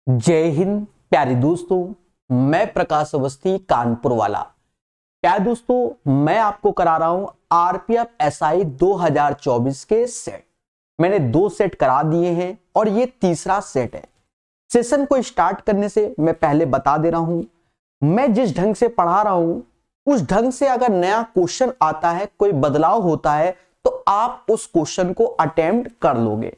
जय हिंद प्यारे दोस्तों, मैं प्रकाश अवस्थी कानपुर वाला। प्यारे दोस्तों, मैं आपको करा रहा हूं आरपीएफ एसआई 2024 के सेट। मैंने 2 सेट करा दिए हैं और ये तीसरा सेट है। सेशन को स्टार्ट करने से मैं पहले बता दे रहा हूं, मैं जिस ढंग से पढ़ा रहा हूं उस ढंग से अगर नया क्वेश्चन आता है, कोई बदलाव होता है तो आप उस क्वेश्चन को अटेम्प्ट कर लोगे।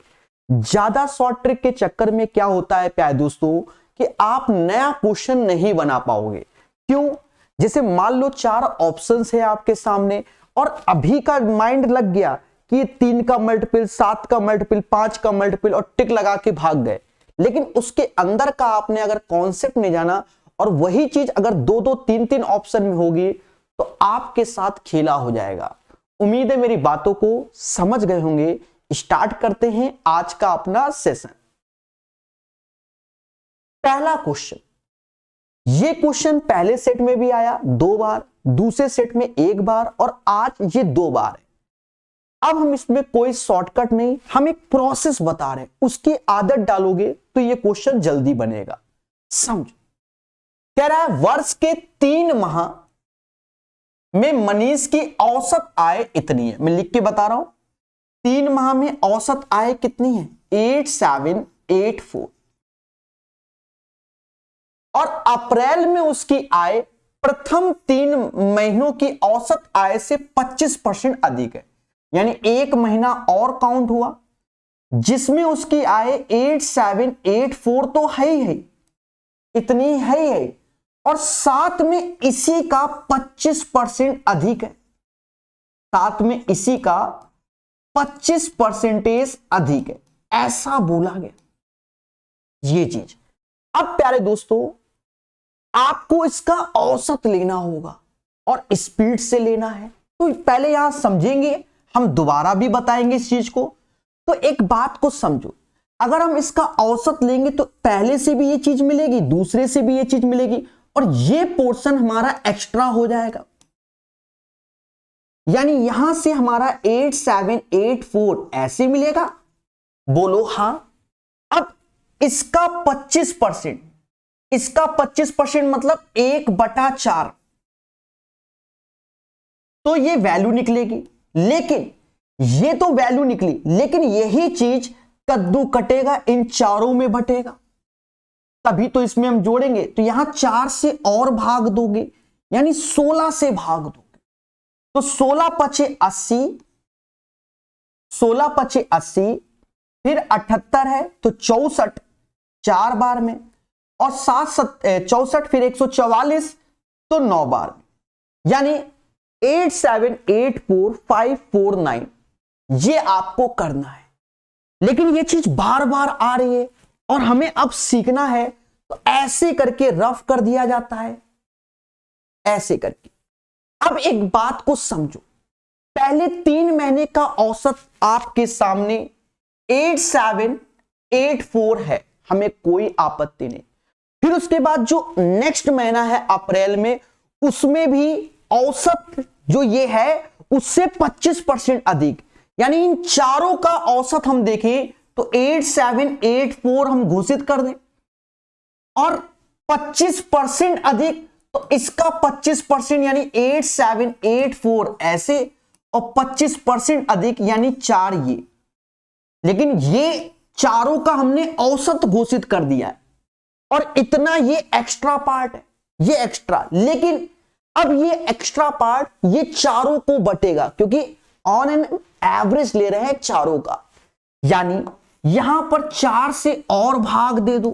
ज्यादा शॉर्ट ट्रिक के चक्कर में क्या होता है प्यारे दोस्तों कि आप नया क्वेश्चन नहीं बना पाओगे। क्यों? जैसे मान लो 4 ऑप्शंस है आपके सामने और अभी का माइंड लग गया कि 3 का मल्टीपल, 7 का मल्टीपल, 5 का मल्टीपल और टिक लगा के भाग गए। लेकिन उसके अंदर का आपने अगर कॉन्सेप्ट नहीं जाना और वही चीज अगर 2-2, 3-3 ऑप्शन में होगी तो आपके साथ खेला हो जाएगा। उम्मीद है मेरी बातों को समझ गए होंगे। स्टार्ट करते हैं आज का अपना सेशन। पहला क्वेश्चन, ये क्वेश्चन पहले सेट में भी आया 2 बार, दूसरे सेट में 1 बार और आज ये 2 बार है। अब हम इसमें कोई शॉर्टकट नहीं, हम एक प्रोसेस बता रहे हैं, उसकी आदत डालोगे तो ये क्वेश्चन जल्दी बनेगा। समझो, कह रहा है वर्ष के 3 माह में मनीष की औसत आय इतनी है। मैं लिख के बता रहा हूं, 3 माह में औसत आय कितनी है? 8784। और अप्रैल में उसकी आय प्रथम 3 महीनों की औसत आय से 25% अधिक है। यानी 1 महीना और काउंट हुआ जिसमें उसकी आय 8784 तो है ही है, इतनी है ही है, और साथ में इसी का 25% अधिक है। साथ में इसी का 25% अधिक है, ऐसा बोला गया ये चीज। अब प्यारे दोस्तों, आपको इसका औसत लेना होगा और स्पीड से लेना है। तो पहले यहां समझेंगे, हम दोबारा भी बताएंगे इस चीज को। तो एक बात को समझो, अगर हम इसका औसत लेंगे तो पहले से भी ये चीज मिलेगी, दूसरे से भी ये चीज मिलेगी और ये पोर्शन हमारा एक्स्ट्रा हो जाएगा। यानी यहां से हमारा 8784 ऐसे मिलेगा। बोलो हां। अब इसका 25%, इसका 25% मतलब 1/4, तो ये वैल्यू निकलेगी। लेकिन ये तो वैल्यू निकली, लेकिन यही चीज कद्दू कटेगा, इन चारों में बटेगा, तभी तो इसमें हम जोड़ेंगे। तो यहां 4 से और भाग दोगे, यानी 16 से भाग दोगे तो 16×5 80, 16×5 80, फिर 78 है तो 64 4 बार में, और 64 फिर 144 तो 9 बार में, यानी 8784549 ये आपको करना है। लेकिन ये चीज बार बार आ रही है और हमें अब सीखना है, तो ऐसे करके रफ कर दिया जाता है, ऐसे करके। अब एक बात को समझो, पहले 3 महीने का औसत आपके सामने 8784 है, हमें कोई आपत्ति नहीं। फिर उसके बाद जो नेक्स्ट महीना है अप्रैल में, उसमें भी औसत जो ये है उससे 25% अधिक, यानी इन चारों का औसत हम देखें तो 8784 हम घोषित कर दें और 25% अधिक, तो इसका 25% यानी 8784 ऐसे, और 25% अधिक यानी 4 ये। लेकिन ये चारों का हमने औसत घोषित कर दिया है और इतना ये एक्स्ट्रा पार्ट है, ये एक्स्ट्रा। लेकिन अब ये एक्स्ट्रा पार्ट ये चारों को बटेगा, क्योंकि ऑन एन एवरेज ले रहे हैं चारों का। यानी यहां पर 4 से और भाग दे दो,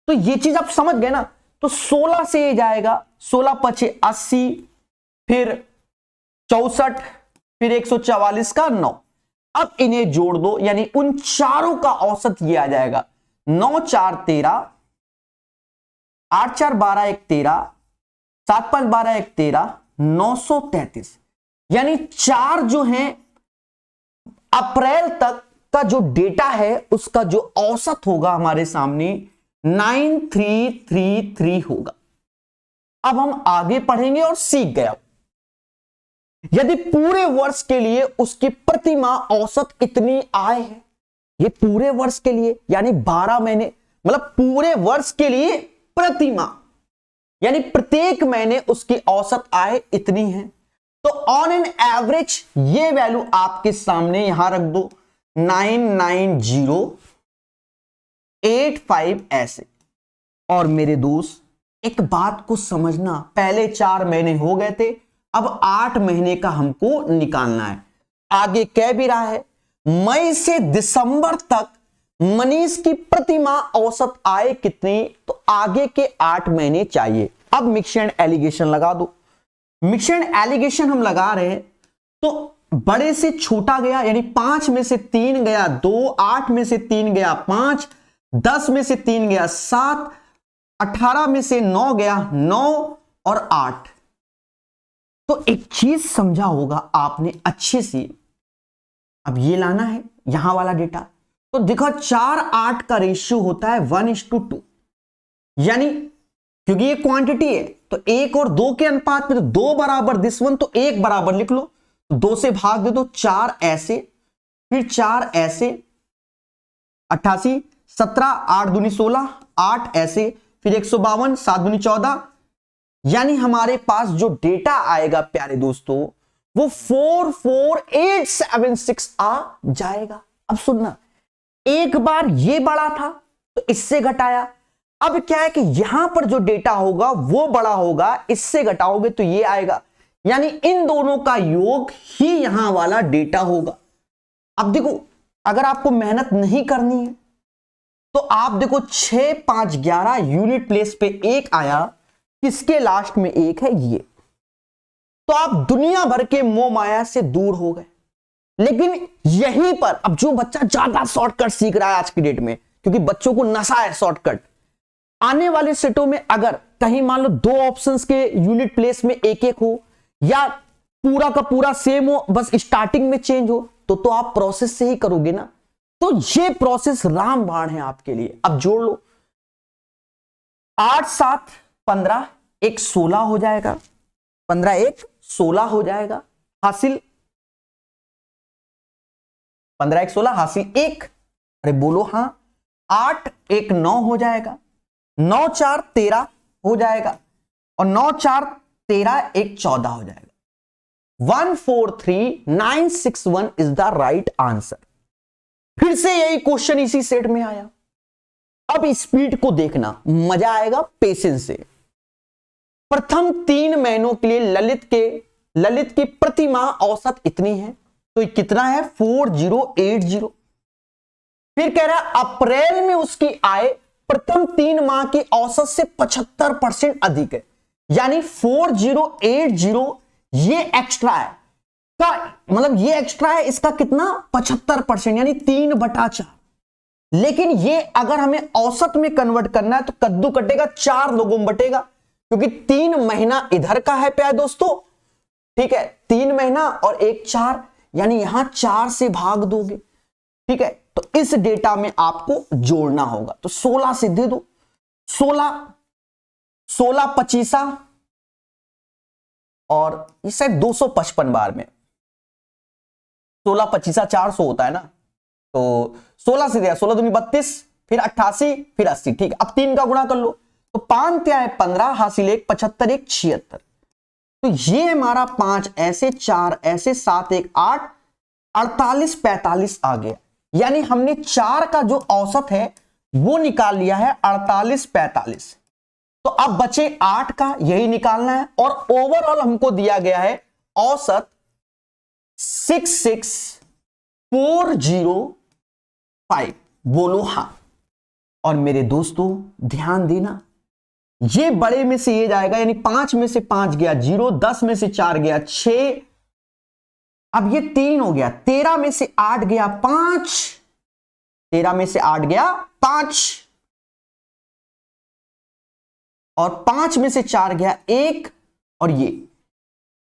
तो ये चीज आप समझ गए ना। तो 16 से ये जाएगा, 16×5 80, फिर 64, फिर 144 का 9। अब इन्हें जोड़ दो, यानी उन चारों का औसत ये आ जाएगा 9×4 13, 8×4 12 1 13, 7×5 12 1 13, 933। यानी 4 जो हैं अप्रैल तक का जो डेटा है उसका जो औसत होगा हमारे सामने 9333 होगा। अब हम आगे पढ़ेंगे और सीख गया, यदि पूरे वर्ष के लिए उसकी प्रति माह औसत इतनी आय है, ये पूरे वर्ष के लिए यानी 12 महीने, मतलब पूरे वर्ष के लिए प्रति माह, यानी प्रत्येक महीने उसकी औसत आय इतनी है। तो ऑन एन एवरेज ये वैल्यू आपके सामने यहां रख दो 99085 ऐसे। और मेरे दोस्त एक बात को समझना, पहले 4 महीने हो गए थे, अब 8 महीने का हमको निकालना है। आगे कह भी रहा है मई से दिसंबर तक मनीष की प्रति माह औसत आय कितनी, तो आगे के 8 महीने चाहिए। अब मिक्स एंड एलिगेशन लगा दो। मिक्स एंड एलिगेशन हम लगा रहे हैं तो बड़े से छोटा गया, यानी 5 में से 3 गया 2, 8 में से 3 गया 5, 10 में से 3 गया 7, 18 में से 9 गया 9 और 8। तो एक चीज समझा होगा आपने अच्छे से। अब ये लाना है यहां वाला डेटा, तो देखो 4:8 का रेशियो होता है 1:2, यानी क्योंकि ये क्वांटिटी है तो 1 और 2 के अनुपात में, तो 2 बराबर दिस वन, तो 1 बराबर लिख लो, तो 2 से भाग दे दो, 4 ऐसे, फिर 4 ऐसे, 88, 17, 8 दूनी 16, 8 ऐसे, फिर 152, 7 दूनी 14, यानी हमारे पास जो डेटा आएगा प्यारे दोस्तों वो 44876 आ जाएगा। अब सुनना, एक बार ये बड़ा था तो इससे घटाया, अब क्या है कि यहां पर जो डेटा होगा वो बड़ा होगा, इससे घटाओगे तो ये आएगा, यानी इन दोनों का योग ही यहां वाला डेटा होगा। अब देखो अगर आपको मेहनत नहीं करनी है तो आप देखो 6, 5, 11 यूनिट प्लेस पे 1 आया, किसके लास्ट में 1 है ये, तो आप दुनिया भर के मोह माया से दूर हो गए। लेकिन यहीं पर अब जो बच्चा ज्यादा शॉर्टकट सीख रहा है आज की डेट में, क्योंकि बच्चों को नशा है शॉर्टकट, आने वाले सेटों में अगर कहीं मान लो 2 ऑप्शंस के यूनिट प्लेस में 1-1 हो या पूरा का पूरा सेम हो, बस स्टार्टिंग में चेंज हो, तो आप प्रोसेस से ही करोगे ना। तो ये प्रोसेस रामबाण है आपके लिए। अब जोड़ लो, 8, 7, 15, 1, 16 हो जाएगा, 15, 1, 16 हो जाएगा, हासिल 15, 1, 16 हासिल 1, अरे बोलो हाँ, 8, 1, 9 हो जाएगा, 9, 4, 13 हो जाएगा, और 9, 4, 13, 1, 14 हो जाएगा। 143961 इज द राइट आंसर। फिर से यही क्वेश्चन इसी सेट में आया। अब स्पीड को देखना, मजा आएगा पेशेंस से। प्रथम 3 महीनों के लिए ललित की प्रति माह औसत इतनी है, तो ये कितना है 4080। फिर कह रहा है अप्रैल में उसकी आय प्रथम 3 माह की औसत से 75% अधिक है, यानी 4080 ये एक्स्ट्रा है का, मतलब ये एक्स्ट्रा है, इसका कितना 75%, यानी 3/4। लेकिन ये अगर हमें औसत में कन्वर्ट करना है तो कद्दू कटेगा 4 लोगों में बटेगा, क्योंकि 3 महीना इधर का है प्यारे दोस्तों, ठीक है, 3 महीना और 1 4, यानी यहां 4 से भाग दोगे, ठीक है। तो इस डेटा में आपको जोड़ना होगा, तो 16 से दे दो, 16 25 और इस साइड 255 बार में, 16 25 400 होता है ना, तो 16 से दिया, 16 दूनी 32, फिर 88, फिर 80, ठीक है। अब 3 का गुणा कर लो, तो 5 क्या है 15, हासिल 1, 75, 1, 76। तो ये हमारा 5 ऐसे, 4 ऐसे, 7 1 8, 48 45 आ गया, यानी हमने 4 का जो औसत है वो निकाल लिया है 48 45। तो अब बचे 8 का, यही निकालना है, और ओवरऑल हमको दिया गया है औसत 66405। बोलो हां। और मेरे दोस्तों ध्यान देना, ये बड़े में से ये जाएगा, यानी 5 में से 5 गया 0, 10 में से 4 गया 6, अब ये 3 हो गया, 13 में से 8 गया 5, 13 में से 8 गया 5, और 5 में से 4 गया 1, और ये,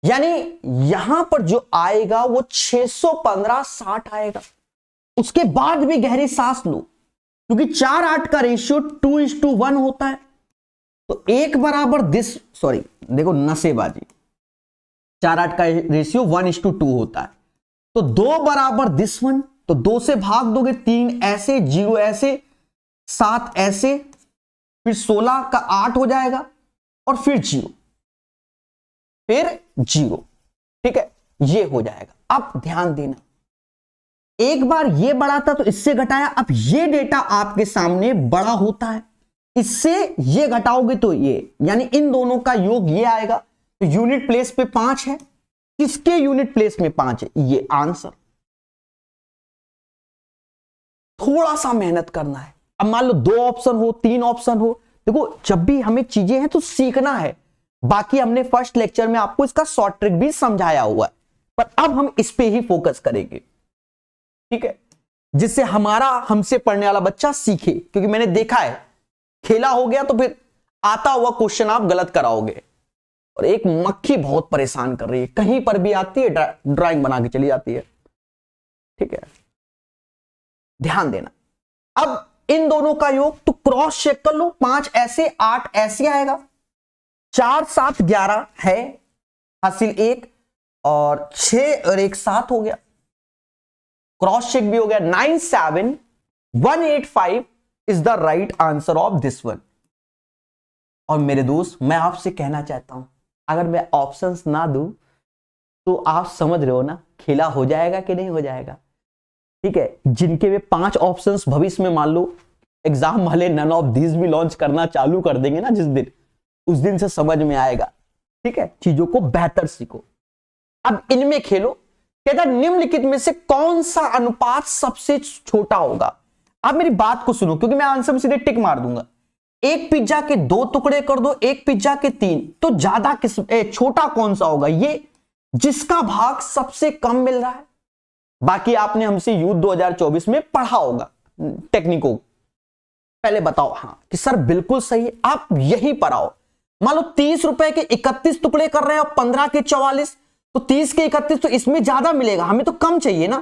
यानी यहां पर जो आएगा वो 615/60 आएगा। उसके बाद भी गहरी सांस लो, क्योंकि 4-8 का रेशियो 2:1 होता है, तो 1 बराबर दिस, सॉरी देखो नसेबाजी, 4-8 का रेशियो 1:2 होता है, तो 2 बराबर दिस वन, तो 2 से भाग दोगे 3 ऐसे, 0 ऐसे, 7 ऐसे, फिर 16 का 8 हो जाएगा और फिर 0, फिर 0। ठीक है, ये हो जाएगा। अब ध्यान देना, एक बार ये बड़ा था तो इससे घटाया, अब ये डेटा आपके सामने बड़ा होता है, इससे ये घटाओगे तो ये, यानी इन दोनों का योग ये आएगा। तो यूनिट प्लेस पे 5 है, किसके यूनिट प्लेस में 5 है, ये आंसर। थोड़ा सा मेहनत करना है। अब मान लो 2 ऑप्शन हो, 3 ऑप्शन हो, देखो जब भी हमें चीजें हैं तो सीखना है। बाकी हमने फर्स्ट लेक्चर में आपको इसका शॉर्ट ट्रिक भी समझाया हुआ है, पर अब हम इस पे ही फोकस करेंगे। ठीक है, जिससे हमारा हमसे पढ़ने वाला बच्चा सीखे, क्योंकि मैंने देखा है खेला हो गया तो फिर आता हुआ क्वेश्चन आप गलत कराओगे। और एक मक्खी बहुत परेशान कर रही है, कहीं पर भी आती है ड्राइंग बना के चली जाती है। ठीक है, ध्यान देना। अब इन दोनों का योग तो क्रॉस चेक कर लो, 5 ऐसे 8 ऐसे आएगा, 4 7 11 है, हासिल 1 और 6 और 1 7 हो गया, क्रॉस चेक भी हो गया। 9 7 185 is the right answer of this one. और मेरे दोस्त, मैं आपसे कहना चाहता हूं, अगर मैं ऑप्शंस ना दूं तो आप समझ रहे हो ना खेला हो जाएगा कि नहीं हो जाएगा। ठीक है, जिनके वे 5 ऑप्शंस भविष्य में मान लो एग्जाम वाले नन ऑफ दीज भी लॉन्च करना चालू कर देंगे ना जिस दिन, उस दिन से समझ में आएगा। ठीक है, चीजों को बेहतर सीखो। अब इनमें खेलो, कहता निम्नलिखित में से कौन सा अनुपात सबसे छोटा होगा। आप मेरी बात को सुनो, क्योंकि मैं आंसर में सीधे टिक मार दूंगा। एक पिज्जा के 2 टुकड़े कर दो, एक पिज्जा के 3, तो ज्यादा छोटा कौन सा होगा, ये जिसका भाग सबसे कम मिल रहा है। बाकी आपने हमसे यूथ 2024 में पढ़ा होगा टेक्निको। पहले बताओ हाँ कि सर बिल्कुल सही है, आप यही पढ़ाओ। मान लो 30 रुपए के 31 टुकड़े कर रहे हैं और 15 के 44, तो 30 के 31 तो इसमें ज्यादा मिलेगा, हमें तो कम चाहिए ना,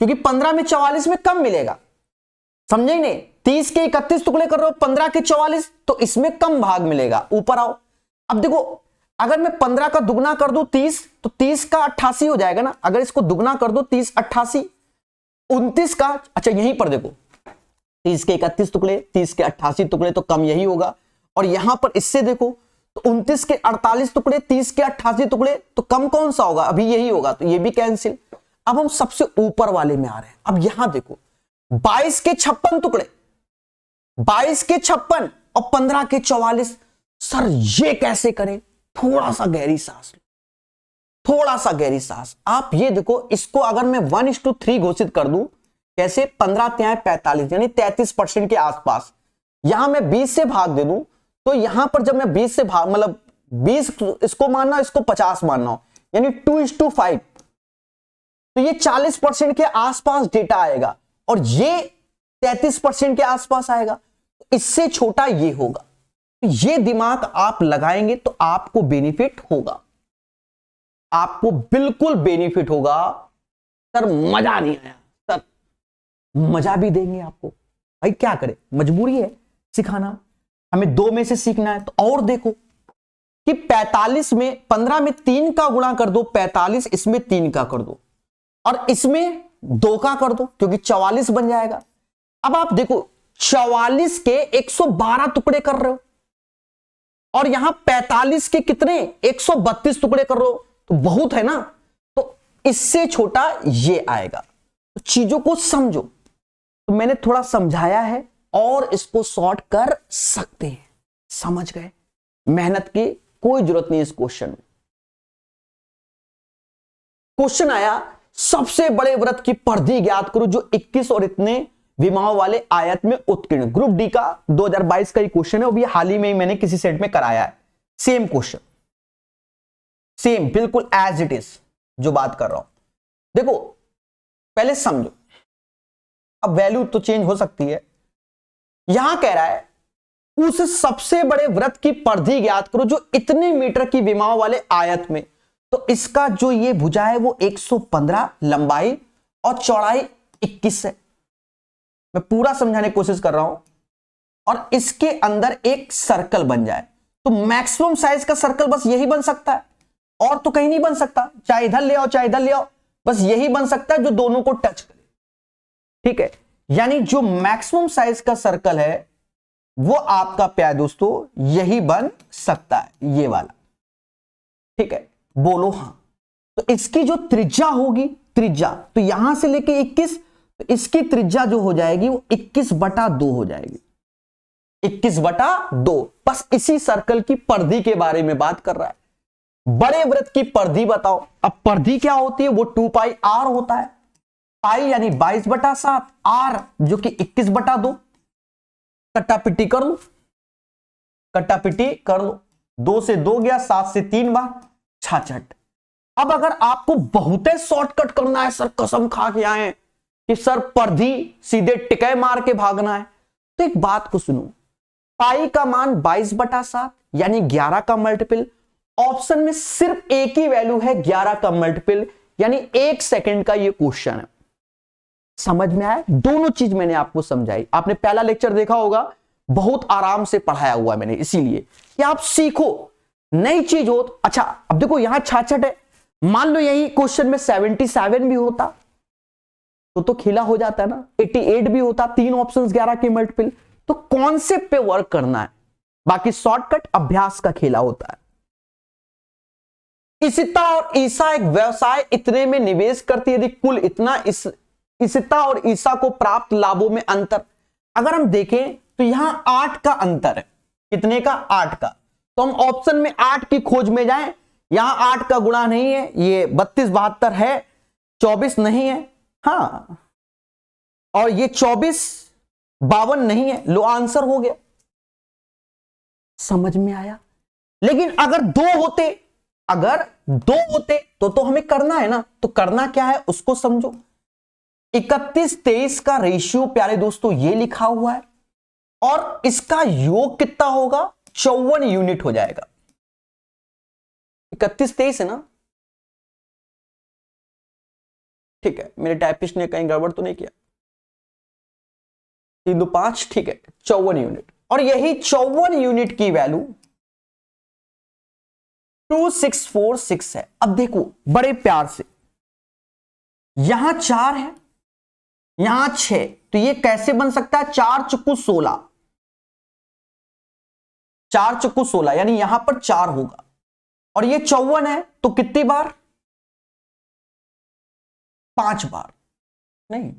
क्योंकि 15 में 44 में कम मिलेगा। समझे नहीं, 30 के 31 टुकड़े कर रहे हो, 15 के 44, तो इसमें कम भाग मिलेगा। ऊपर आओ, अब देखो अगर मैं 15 का दुगना कर दूं 30, तो 30 का 88 हो जाएगा ना। अगर इसको दुगना कर दो 30 88, 29 का, अच्छा यहीं पर देखो 30 के 31 टुकड़े, 30 के 88 टुकड़े, तो कम यही होगा। और यहां पर इससे देखो तो 29 के 48 टुकड़े, 30 के 88 टुकड़े, तो कम कौन सा होगा, अभी यही होगा, तो ये भी कैंसिल। अब हम सबसे ऊपर वाले में आ रहे हैं। अब यहां देखो 22 के 56 टुकड़े, 22 के 56 और 15 के 44, सर ये कैसे करें। थोड़ा सा गहरी सांस लो, थोड़ा सा गहरी सांस। आप ये देखो, इसको अगर मैं 1:3 घोषित कर दूं, कैसे, 15 त्याय 45, यानी 33% के आसपास। यहां मैं 20 से भाग दे दूं, तो यहां पर जब मैं 20 से भाग, मतलब 20 इसको मानना, इसको 50 मानना हो, यानी 2:5, तो ये 40% के आसपास डेटा आएगा और ये 33% के आसपास आएगा। इससे छोटा ये होगा। ये दिमाग आप लगाएंगे तो आपको बेनिफिट होगा, आपको बिल्कुल बेनिफिट होगा। सर मजा नहीं आया, सर मजा भी देंगे आपको, भाई क्या करें, मजबूरी है सिखाना, हमें 2 में से सीखना है। तो और देखो कि 45 में 15 में 3 का गुणा कर दो 45, इसमें 3 का कर दो और इसमें 2 का कर दो, क्योंकि 44 बन जाएगा। अब आप देखो 44 के 112 टुकड़े कर रहे हो और यहां 45 के कितने 132 टुकड़े कर रहे हो, तो बहुत है ना। तो इससे छोटा ये आएगा। तो चीजों को समझो, तो मैंने थोड़ा समझाया है और इसको सॉर्ट कर सकते हैं। समझ गए, मेहनत की कोई जरूरत नहीं इस क्वेश्चन में। क्वेश्चन आया सबसे बड़े वृत्त की परिधि ज्ञात करो जो 21 और इतने विमाओं वाले आयत में उत्कीर्ण। ग्रुप डी का 2022 का ही क्वेश्चन है, वो भी हाल ही में मैंने किसी सेट में कराया है। सेम क्वेश्चन, सेम बिल्कुल एज इट इज जो बात कर रहा हूं। देखो पहले समझो, अब वैल्यू तो चेंज हो सकती है। यहां कह रहा है उस सबसे बड़े वृत्त की परिधि ज्ञात करो जो इतने मीटर की विमाओं वाले आयत में, तो इसका जो ये भुजा है वो 115, लंबाई और चौड़ाई 21 है। मैं पूरा समझाने की कोशिश कर रहा हूं। और इसके अंदर एक सर्कल बन जाए, तो मैक्सिमम साइज का सर्कल बस यही बन सकता है, और तो कहीं नहीं बन सकता। चाहे इधर ले आओ चाहे इधर ले आओ, बस यही बन सकता है जो दोनों को टच करे। ठीक है, यानी जो मैक्सिमम साइज का सर्कल है वो आपका प्यारे दोस्तों यही बन सकता है, ये वाला। ठीक है, बोलो हाँ। तो इसकी जो त्रिज्या होगी, त्रिज्या तो यहां से लेके 21, तो इसकी त्रिज्या जो हो जाएगी वो 21/2 हो जाएगी, 21/2। बस इसी सर्कल की परिधि के बारे में बात कर रहा है। बड़े वृत्त की परिधि बताओ। अब परिधि क्या होती है, वो 2πr होता है। पाई यानी 22/7, r जो कि 21/2। कट्टापिट्टी कर लो, कट्टापिट्टी कर लो। 2 से 2 गया, 7 से 3 बार 66। अब अगर आपको बहुत शॉर्टकट करना है, सर कसम खा के आए कि सर परिधि सीधे टिके मार के भागना है, तो एक बात को सुनो। पाई का मान 22/7 यानी 11 का मल्टीपल। ऑप्शन में सिर्फ एक ही वैल्यू है 11 का मल्टीपल, यानी 1 सेकंड का ये क्वेश्चन है। समझ में आया? दोनों चीज मैंने आपको समझाई। आपने पहला लेक्चर देखा होगा, बहुत आराम से पढ़ाया हुआ मैंने, इसीलिए कि आप सीखो नई चीज हो। अच्छा अब देखो यहां 66 है, मान लो यही क्वेश्चन में 77 भी होता तो खिला हो जाता है ना, 88 भी होता, 3 ऑप्शंस 11 के मल्टीपल। तो कॉन्सेप्ट पे वर्क करना है, बाकी शॉर्टकट अभ्यास का खेला होता है। इसिता और ईसा एक व्यवसाय इतने में निवेश करती है, यदि कुल इतना इसिता और ईसा को प्राप्त लाभों में अंतर अगर हम देखें तो यहां 8 का अंतर है। कितने का? 8 का। तो हम ऑप्शन में 8 की खोज में जाएं। यहां 8 का गुणा नहीं है, ये 32/72 है, 24 नहीं है, हाँ, और ये 24/52 नहीं है। लो आंसर हो गया। समझ में आया? लेकिन अगर दो होते तो हमें करना है ना, तो करना क्या है उसको समझो। 31-23 का रेशियो प्यारे दोस्तों ये लिखा हुआ है, और इसका योग कितना होगा? 54 यूनिट हो जाएगा। 31-23 है ना? ठीक है, मेरे टाइपिस्ट ने कहीं गड़बड़ तो नहीं किया। 3 2 5, ठीक है, 54 यूनिट। और यही 54 यूनिट की वैल्यू 2646 है। अब देखो बड़े प्यार से, यहां 4 है, यहां 6, तो ये कैसे बन सकता है? 4 चुक्कू 16, 4 चुक्कू 16 यानी यहां पर 4 होगा। और ये 54 है तो कितनी बार? 5 बार। नहीं,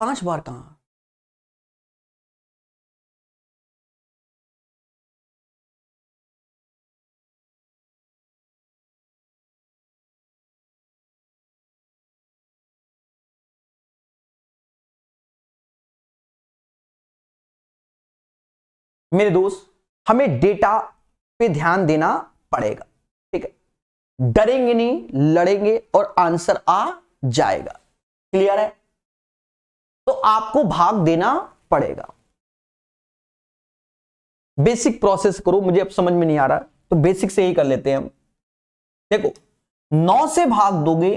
5 बार कहां? मेरे दोस्त, हमें डेटा पे ध्यान देना पड़ेगा। ठीक है, डरेंगे नहीं, लड़ेंगे और आंसर आ जाएगा। क्लियर है? तो आपको भाग देना पड़ेगा। बेसिक प्रोसेस करो, मुझे अब समझ में नहीं आ रहा तो बेसिक से ही कर लेते हैं हम। देखो 9 से भाग दोगे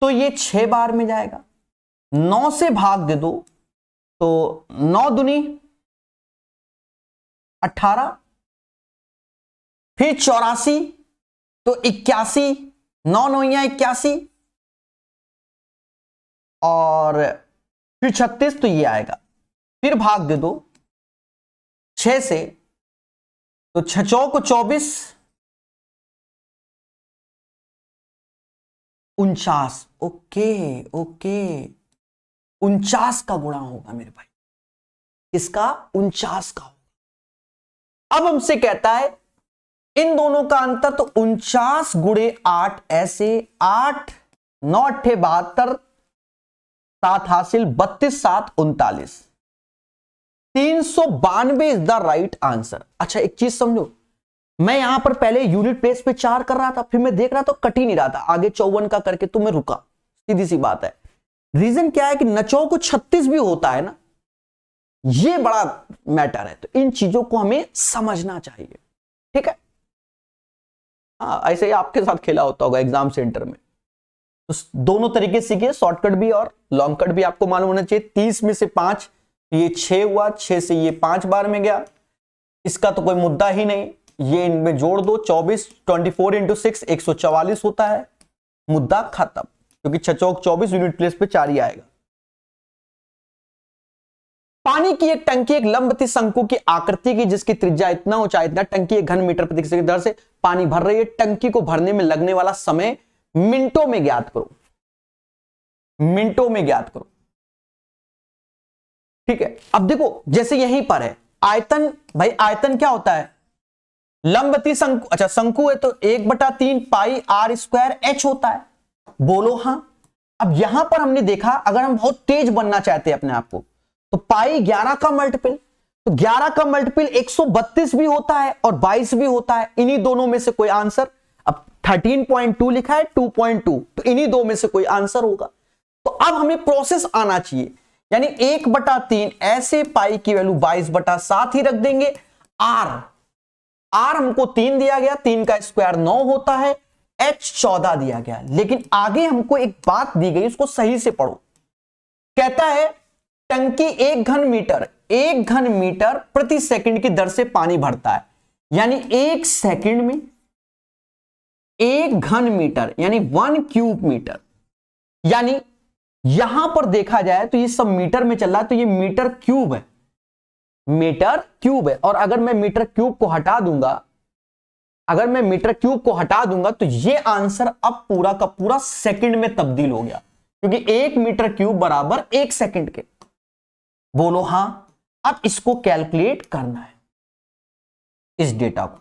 तो ये 6 बार में जाएगा। 9 से भाग दे दो तो 9 दूनी 18, फिर 84 तो 81, 9 9 81, और फिर 36 तो ये आएगा। फिर भाग दे दो 6 से तो 6 चौक 24, 49। ओके ओके, 49 का गुणा होगा मेरे भाई, इसका 49 का होगा। अब हमसे कहता है इन दोनों का अंतर, तो 49 गुणे 8 ऐसे 8 9 8 72, 7 हासिल 32 7 39, 392 इज द राइट आंसर। अच्छा एक चीज समझो, मैं यहां पर पहले यूनिट प्लेस पे 4 कर रहा था, फिर मैं देख रहा था कट ही नहीं रहा था, आगे 54 का करके तो मैं रुका। सीधी सी बात है। रीजन क्या है कि नचो को 36 भी होता है ना, ये बड़ा मैटर है। तो इन चीजों को हमें समझना चाहिए। ठीक है, हाँ ऐसे ही आपके साथ खेला होता होगा एग्जाम सेंटर में। तो दोनों तरीके सीखिए, शॉर्टकट भी और लॉन्ग कट भी आपको मालूम होना चाहिए। 30 में से 5, ये 6 हुआ, 6 से ये 5 बार में गया, इसका तो कोई मुद्दा ही नहीं। ये इनमें जोड़ दो 24, 24 इंटू 6 144 होता है, मुद्दा खत्म, क्योंकि 6 चौक 24 यूनिट प्लेस पे 4 ही आएगा। पानी की एक टंकी एक लंबवती शंकु की आकृति की, जिसकी त्रिज्या इतना ऊंचाई इतना, टंकी एक घन मीटर प्रति सेकंड की दर से पानी भर रही है। टंकी को भरने में लगने वाला समय मिनटों में ज्ञात करो, मिनटों में ज्ञात करो। ठीक है, अब देखो जैसे यहीं पर है आयतन, भाई आयतन क्या होता है, लंबवती शंकु, अच्छा शंकु है तो 1/3 पाई आर स्क्वायर एच होता है, बोलो हां। अब यहां पर हमने देखा अगर हम बहुत तेज बनना चाहते हैं अपने आप को तो पाई 11 का मल्टीपल, तो 11 का मल्टीपल 132 भी होता है और 22 भी होता है, इन्हीं दोनों में से कोई आंसर। अब 13.2 लिखा है 2.2, तो इन्हीं दो में से कोई आंसर होगा। तो अब हमें प्रोसेस आना चाहिए, यानी 1/3 ऐसे पाई की वैल्यू 22/7 ही रख देंगे। आर हमको 3 दिया गया, 3 का स्क्वायर 9 होता है, एच 14 दिया गया। लेकिन आगे हमको एक बात दी गई, उसको सही से पढ़ो। कहता है टंकी 1 घन मीटर प्रति सेकंड की दर से पानी भरता है, यानी 1 सेकंड में 1 घन मीटर यानी 1 क्यूब मीटर, यानी यहां पर देखा जाए तो ये सब मीटर में चल रहा है, तो ये मीटर क्यूब है, मीटर क्यूब है। और अगर मैं मीटर क्यूब को हटा दूंगा, अगर मैं मीटर क्यूब को हटा दूंगा तो ये आंसर अब पूरा का पूरा सेकंड में तब्दील हो गया, क्योंकि 1 मीटर क्यूब बराबर 1 सेकंड के। बोलो हां। अब इसको कैलकुलेट करना है, इस डेटा को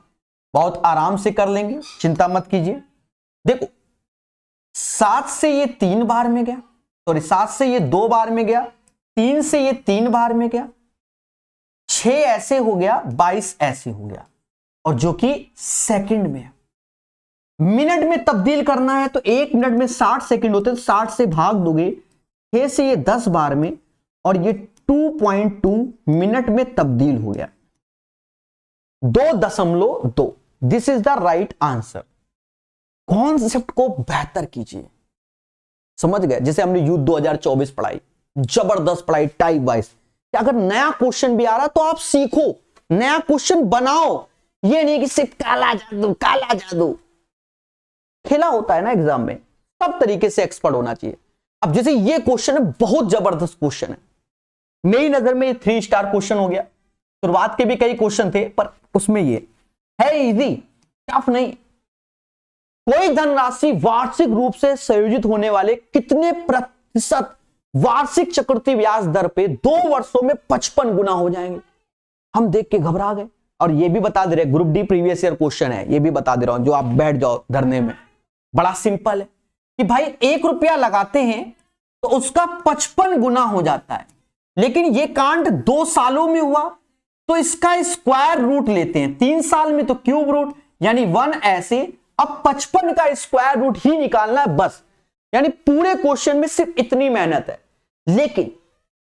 बहुत आराम से कर लेंगे, चिंता मत कीजिए। देखो 7 से ये 3 बार में गया, सॉरी 7 से ये 2 बार में गया, 3 से ये 3 बार में गया, 6 ऐसे हो गया, 22 ऐसे हो गया, और जो कि सेकंड में है। मिनट में तब्दील करना है तो 1 मिनट में 60 सेकंड होते हैं, तो 60 से भाग दोगे, 6 से ये 10 बार में, और ये 2.2 मिनट में तब्दील हो गया, 2.2। This is the right answer. Concept को बेहतर कीजिए, समझ गए। जैसे हमने युद्ध 2024 पढ़ाई, जबरदस्त पढ़ाई टाइप वाइज। अगर नया क्वेश्चन भी आ रहा तो आप सीखो, नया क्वेश्चन बनाओ, ये नहीं कि सिर्फ काला जादू खेला होता है ना एग्जाम में। सब तरीके से एक्सपर्ट होना चाहिए। अब जैसे ये क्वेश्चन है, बहुत जबरदस्त क्वेश्चन है, मेरी नजर में 3 स्टार क्वेश्चन हो गया। शुरुआत के भी कई क्वेश्चन थे, पर उसमें ये है इजी, टफ नहीं। कोई धनराशि वार्षिक रूप से संयोजित होने वाले कितने प्रतिशत वार्षिक चक्रवृद्धि ब्याज दर पे 2 वर्षों में 55 गुना हो जाएंगे? हम देख के घबरा गए। और ये भी बता दे रहे, group D previous year question है, ये भी बता दे रहा हूं, जो आप बैठ जाओ धरने में। बड़ा सिंपल है कि भाई 1 रुपया लगाते हैं तो उसका 55 गुना हो जाता है, लेकिन ये कांड 2 सालों में हुआ तो इसका स्क्वायर रूट लेते हैं, 3 साल में तो क्यूब रूट, यानी 1 ऐसे। अब 55 का स्क्वायर रूट ही निकालना है बस, यानी पूरे क्वेश्चन में सिर्फ इतनी मेहनत है। लेकिन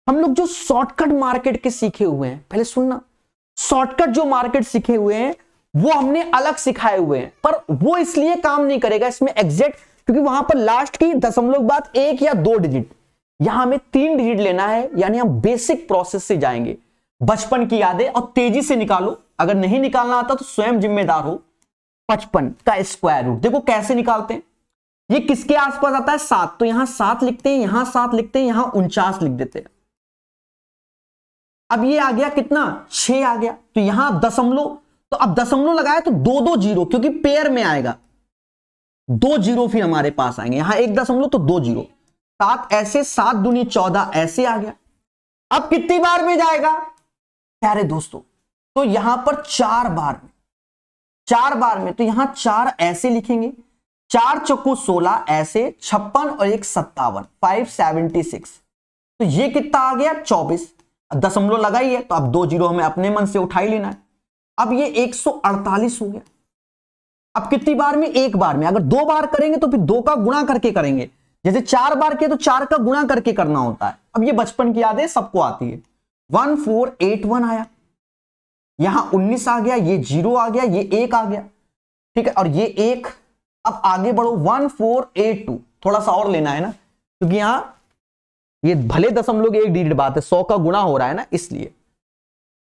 हम लोग जो शॉर्टकट मार्केट के सीखे हुए हैं, पहले सुनना, शॉर्टकट जो मार्केट सीखे हुए हैं वो हमने अलग सिखाए हुए हैं, पर वो इसलिए काम नहीं करेगा इसमें एग्जैक्ट, क्योंकि वहां पर लास्ट की दशमलव के बाद 1 या 2 डिजिट, यहां हमें 3 डिजिट लेना है, यानी हम बेसिक प्रोसेस से जाएंगे। बचपन की यादें और तेजी से निकालो, अगर नहीं निकालना आता तो स्वयं जिम्मेदार हो। 55 का स्क्वायर रूट देखो कैसे निकालते हैं। ये किसके आसपास आता है? 7, तो यहां 7 लिखते हैं, यहां 7 लिखते हैं, यहां 49 लिख देते हैं। अब ये आ गया कितना? 6 आ गया, तो यहां दशमलव, तो अब दशमलव लगाया तो 2 0, क्योंकि पेयर में आएगा 2 0, फिर हमारे पास आएंगे, यहां 1 दशमलव तो 2 0, 7 ऐसे, 7 दूनी 14 ऐसे आ गया। अब कितनी बार में जाएगा प्यारे दोस्तों? तो यहां पर 4 बार में, 4 बार में, तो यहां 4 ऐसे लिखेंगे, 4 चौको 16 ऐसे, 56 और 1 57, 576। तो ये कितना आ गया? 24। दशमलव लगाई है तो अब 2 0 हमें अपने मन से उठा ही लेना है। अब ये 148 हो गया। अब कितनी बार में? 1 बार में। अगर 2 बार करेंगे तो फिर 2 का गुणा करके करेंगे, जैसे 4 बार किए तो 4 का गुणा करके करना होता है। अब ये बचपन की यादें सबको आती है। 1481 आया, यहां 19 आ गया, ये 0 आ गया, ये 1 आ गया, ठीक है, और ये 1। अब आगे बढ़ो, 1482, थोड़ा सा और लेना है ना, क्योंकि यहां ये भले दशमलव की 1 डिजिट बात है, 100 का गुणा हो रहा है ना, इसलिए।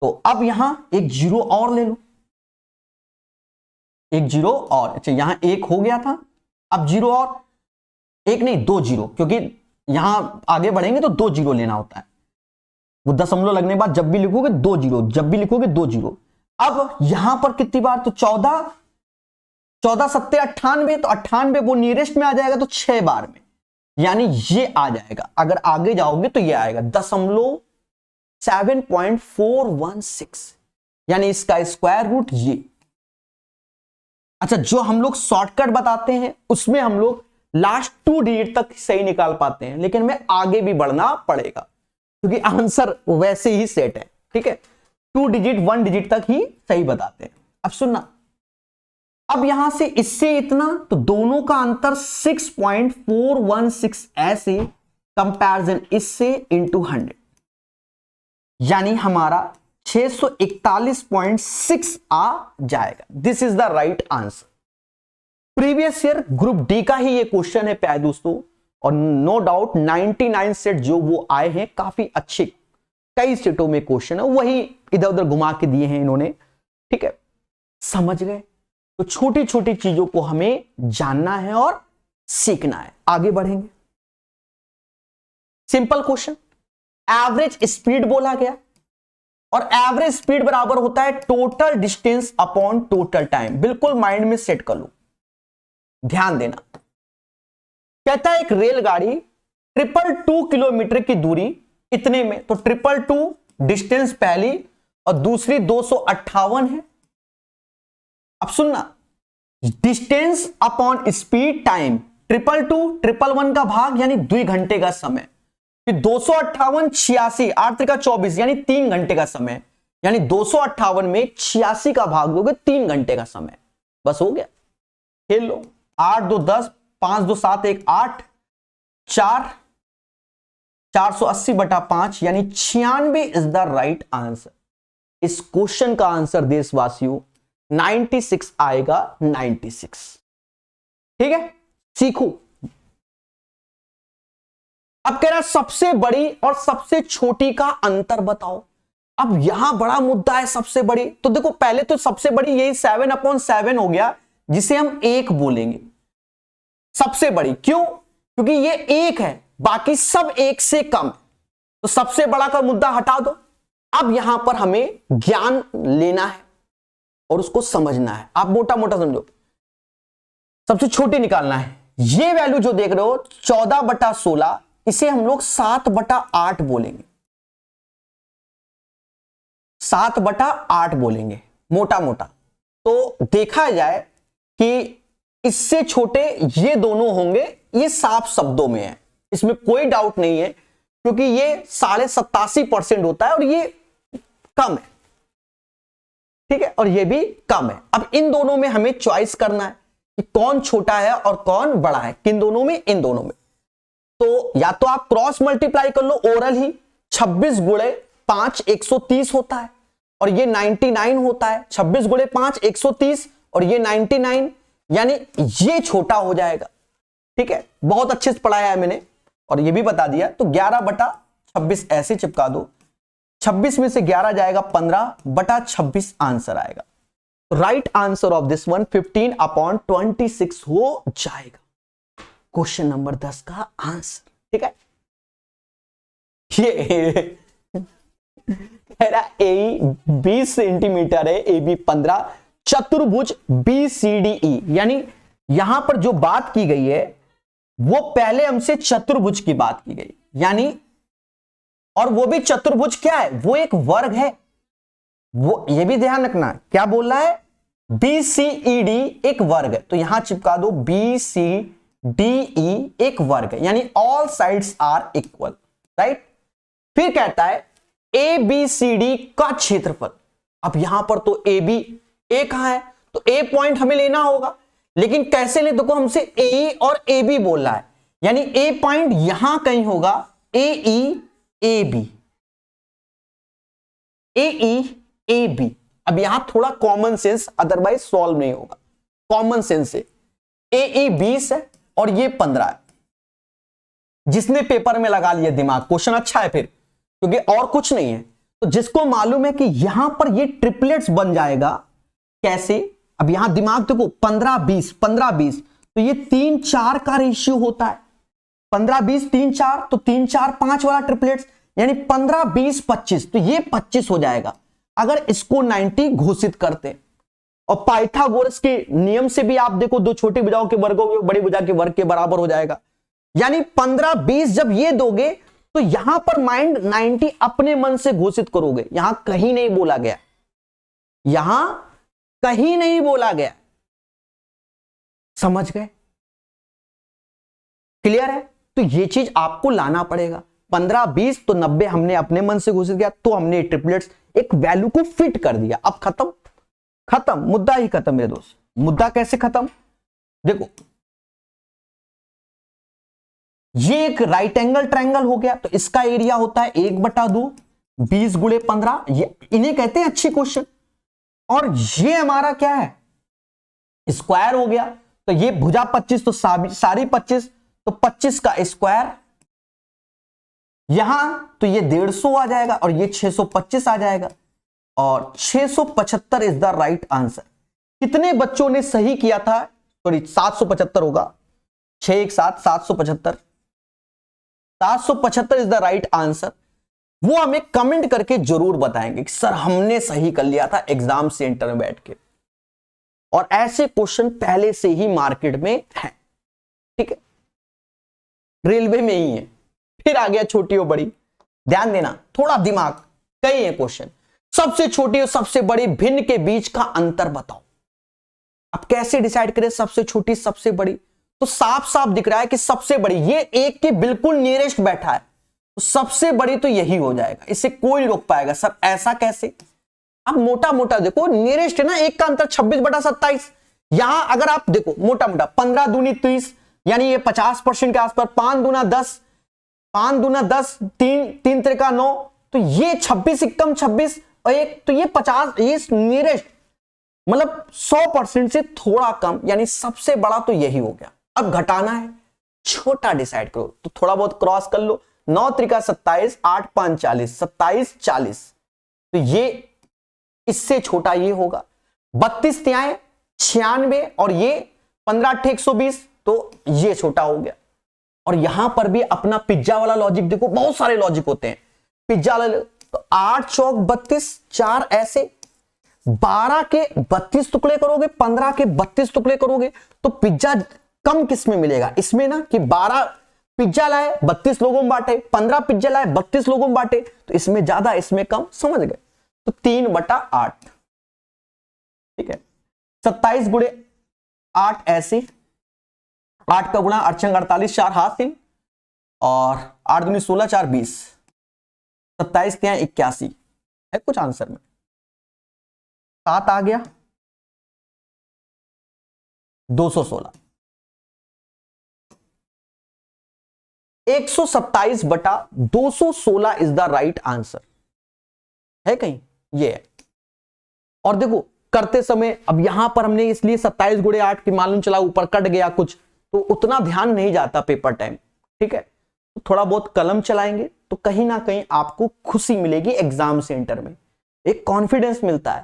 तो अब यहां एक 0 और ले लो, एक 0 और, अच्छा यहां 1 हो गया था, अब 0 और, 1 नहीं 2 0, क्योंकि यहां आगे बढ़ेंगे तो 2 0 लेना होता है। वो दशमलव लगने के बाद जब भी लिखोगे 2 जीरो, जब भी लिखोगे 2 जीरो। अब यहां पर कितनी बार, तो 14, 14 सत्ते 98, तो 98 वो नियरेस्ट में आ जाएगा तो 6 बार में, यानी ये आ जाएगा। अगर आगे जाओगे तो ये आएगा 7.416, यानी इसका स्क्वायर रूट ये। अच्छा, जो हम लोग शॉर्टकट बताते हैं उसमें हम लोग लास्ट 2 डिजिट तक सही निकाल पाते हैं, लेकिन हमें आगे भी बढ़ना पड़ेगा क्योंकि आंसर वैसे ही सेट है। ठीक है, 2 डिजिट 1 डिजिट तक ही सही बताते हैं। अब सुनना, अब यहां से इससे इतना, तो दोनों का अंतर 6.416 ऐसे, कंपैरिजन इससे इंटू 100, यानी हमारा 641.6 आ जाएगा। This is the right answer. Previous year group D का ही ये क्वेश्चन है प्यारे दोस्तों, और नो डाउट 99 सेट जो वो आए हैं, काफी अच्छे कई सेटों में क्वेश्चन है, वही इधर उधर घुमा के दिए हैं इन्होंने। ठीक है, समझ गए? तो छोटी छोटी चीजों को हमें जानना है और सीखना है। आगे बढ़ेंगे। सिंपल क्वेश्चन, एवरेज स्पीड बोला गया, और एवरेज स्पीड बराबर होता है total distance upon total time. बिल्कुल माइंड में सेट कर लो, ध्यान देना। कहता है एक रेलगाड़ी 222 किलोमीटर की दूरी इतने में, तो 222 डिस्टेंस पहली और दूसरी 258 है। अब सुनना, डिस्टेंस अपॉन स्पीड टाइम, 222 111 का भाग यानी 2 घंटे का समय, फिर 258 86 8 का 24 यानी 3 घंटे का समय, यानी 258 में 86 का भाग दोगे 3 घंटे का समय, बस हो गया। खेल लो, 8 2 10, 5 2 7 1 8, 4 480/5 यानी 96 इज द राइट आंसर। इस क्वेश्चन का आंसर देशवासियों 96 आएगा, 96। ठीक है, सीखो। अब कह रहा सबसे बड़ी और सबसे छोटी का अंतर बताओ। अब यहां बड़ा मुद्दा है, सबसे बड़ी। तो देखो, पहले तो सबसे बड़ी यही 7/7 हो गया, जिसे हम 1 बोलेंगे। सबसे बड़ी क्यों? क्योंकि ये 1 है, बाकी सब 1 से कम है, तो सबसे बड़ा का मुद्दा हटा दो। अब यहां पर हमें ज्ञान लेना है और उसको समझना है। आप मोटा मोटा समझो, सबसे छोटी निकालना है। ये वैल्यू जो देख रहे हो 14/16, इसे हम लोग 7/8 बोलेंगे, 7/8 बोलेंगे मोटा मोटा। तो देखा जाए कि इससे छोटे ये दोनों होंगे, ये साफ शब्दों में है, इसमें कोई डाउट नहीं है, क्योंकि ये 87.5% होता है और ये कम है। ठीक है, और ये भी कम है। अब इन दोनों में हमें चॉइस करना है कि कौन छोटा है और कौन बड़ा है, किन दोनों में, इन दोनों में। तो या तो आप क्रॉस मल्टीप्लाई कर लो, ओरल ही 26 गुणे 5 130 होता है और ये 99 होता है। 26 गुणे 5 130 और ये 99, यानी ये छोटा हो जाएगा। ठीक है, बहुत अच्छे से पढ़ाया है मैंने और ये भी बता दिया। तो 11/26 ऐसे चिपका दो, 26 में से 11 जाएगा 15/26 आंसर आएगा। Right answer of this one 15/26 हो जाएगा क्वेश्चन नंबर 10 का आंसर। ठीक है, ये ए 20 सेंटीमीटर है, ए बी 15, चतुर्भुज BCDE, यानी यहां पर जो बात की गई है वो पहले हमसे चतुर्भुज की बात की गई, यानी और वो भी चतुर्भुज क्या है, वो एक वर्ग है। वो ये भी ध्यान रखना, क्या बोल रहा है, BCED एक वर्ग है, तो यहां चिपका दो BCDE एक वर्ग है, यानी all sides are equal, right. फिर कहता है ABCD का क्षेत्रफल। अब यहां पर तो AB ए कहां है, तो A पॉइंट हमें लेना होगा, लेकिन कैसे ले, देखो हमसे AE और AB बोल रहा है, यानी A पॉइंट यहां कहीं होगा, AE AB। अब यहां थोड़ा कॉमन सेंस, अदरवाइज सॉल्व नहीं होगा। कॉमन सेंस से AE 20 है और ये 15 है। जिसने पेपर में लगा लिया दिमाग, क्वेश्चन अच्छा है फिर, क्योंकि और कुछ नहीं है। तो जिसको मालूम है कि यहां पर ये ट्रिपलेट्स बन जाएगा, कैसे, अब यहां दिमाग देखो, 15-20 15-20, तो ये 3-4 का रेशियो होता है। 15-20 3-4, तो 3-4-5 वाला ट्रिपलेट्स, यानी 15, 20, 25, तो ये 25 हो जाएगा अगर इसको 90 घोषित करते। और पाइथागोरस के नियम से भी आप देखो, दो छोटी भुजाओं के वर्गों के बड़ी भुजा के वर्ग के बराबर हो जाएगा। यानी 15, 20 जब ये दोगे तो यहां पर माइंड 90 अपने मन से घोषित करोगे। यहां कहीं नहीं बोला गया, यहां कहीं नहीं बोला गया। समझ गए? क्लियर है? तो ये चीज आपको लाना पड़ेगा। 15, 20 तो 90 हमने अपने मन से घोषित किया, तो हमने ट्रिपलेट्स एक वैल्यू को फिट कर दिया। अब खत्म, खत्म, मुद्दा ही खत्म मेरे दोस्त। मुद्दा कैसे खत्म? देखो, ये एक राइट एंगल ट्रायंगल हो गया, तो इसका एरिया होता है 1/2, 20 × 15, ये इन्हें कहते हैं अच्छी क्वेश्चन। और ये हमारा क्या है? स्क्वायर हो गया। तो ये भुजा 25 तो सारी 25, तो 25 का स्क्वायर यहां, तो ये 150 आ जाएगा और ये 625 आ जाएगा। और 675 इज द राइट आंसर। कितने बच्चों ने सही किया था? सॉरी, 775 होगा, 6 1 7 775, 775 इज द राइट आंसर। वो हमें कमेंट करके जरूर बताएंगे कि सर हमने सही कर लिया था एग्जाम सेंटर में बैठ के। और ऐसे क्वेश्चन पहले से ही मार्केट में है, ठीक है, रेलवे में ही है। फिर आ गया छोटी और बड़ी, ध्यान देना, थोड़ा दिमाग, कई है क्वेश्चन। सबसे छोटी और सबसे बड़ी भिन्न के बीच का अंतर बताओ। अब कैसे डिसाइड करें सबसे छोटी सबसे बड़ी? तो साफ साफ दिख रहा है कि सबसे बड़ी ये एक के बिल्कुल नियरेस्ट बैठा है, तो सबसे बड़ी तो यही हो जाएगा, इसे कोई नहीं रोक पाएगा। सर ऐसा कैसे? अब मोटा मोटा देखो, नियरेस्ट है ना, एक का अंतर 26/27। यहां अगर आप देखो मोटा मोटा 15 दूनी 30, यानी ये 50% के आसपास। 5 दूना 10, 5 दूना 10, 3 त्रिका 9, तो ये 26 एकम 26 और एक, तो ये 50, ये नियरेस्ट मतलब 100% से थोड़ा कम, यानी सबसे बड़ा तो यही हो गया। अब घटाना है, छोटा डिसाइड करो, तो थोड़ा बहुत क्रॉस कर लो। 9 त्रिका 27, 8 5 40, 27 40, तो ये इससे छोटा ये होगा। 32 तिहाई 96 और ये 15 8 120, तो ये छोटा हो गया। और यहां पर भी अपना पिज्जा वाला लॉजिक देखो, बहुत सारे लॉजिक होते हैं पिज्जा वाला। तो 8 चौक 32, 4 ऐसे, 12 के 32 टुकड़े करोगे, 15 के 32 टुकड़े करोगे, तो पिज्जा कम किस में मिलेगा? इसमें ना, कि 12 पिज्जा लाए 32 लोगों में बांटे, 15 पिज्जा लाए 32 लोगों में बांटे, तो इसमें ज्यादा इसमें कम। समझ गए? तो 3/8, ठीक है। 27 × 8 ऐसे, 8 का गुणा 8 48, 4 हासिल, और 8 दूनी 16, 4 20, 27 तिहाई 81 है कुछ आंसर में। 7 आ गया, 216, 127/216 इज द राइट आंसर। है कहीं? ये है। और देखो करते समय, अब यहां पर हमने इसलिए 27 × 8 की मालूम चला, ऊपर कट गया कुछ, तो उतना ध्यान नहीं जाता पेपर टाइम, ठीक है। तो थोड़ा बहुत कलम चलाएंगे तो कहीं ना कहीं आपको खुशी मिलेगी एग्जाम सेंटर में, एक कॉन्फिडेंस मिलता है।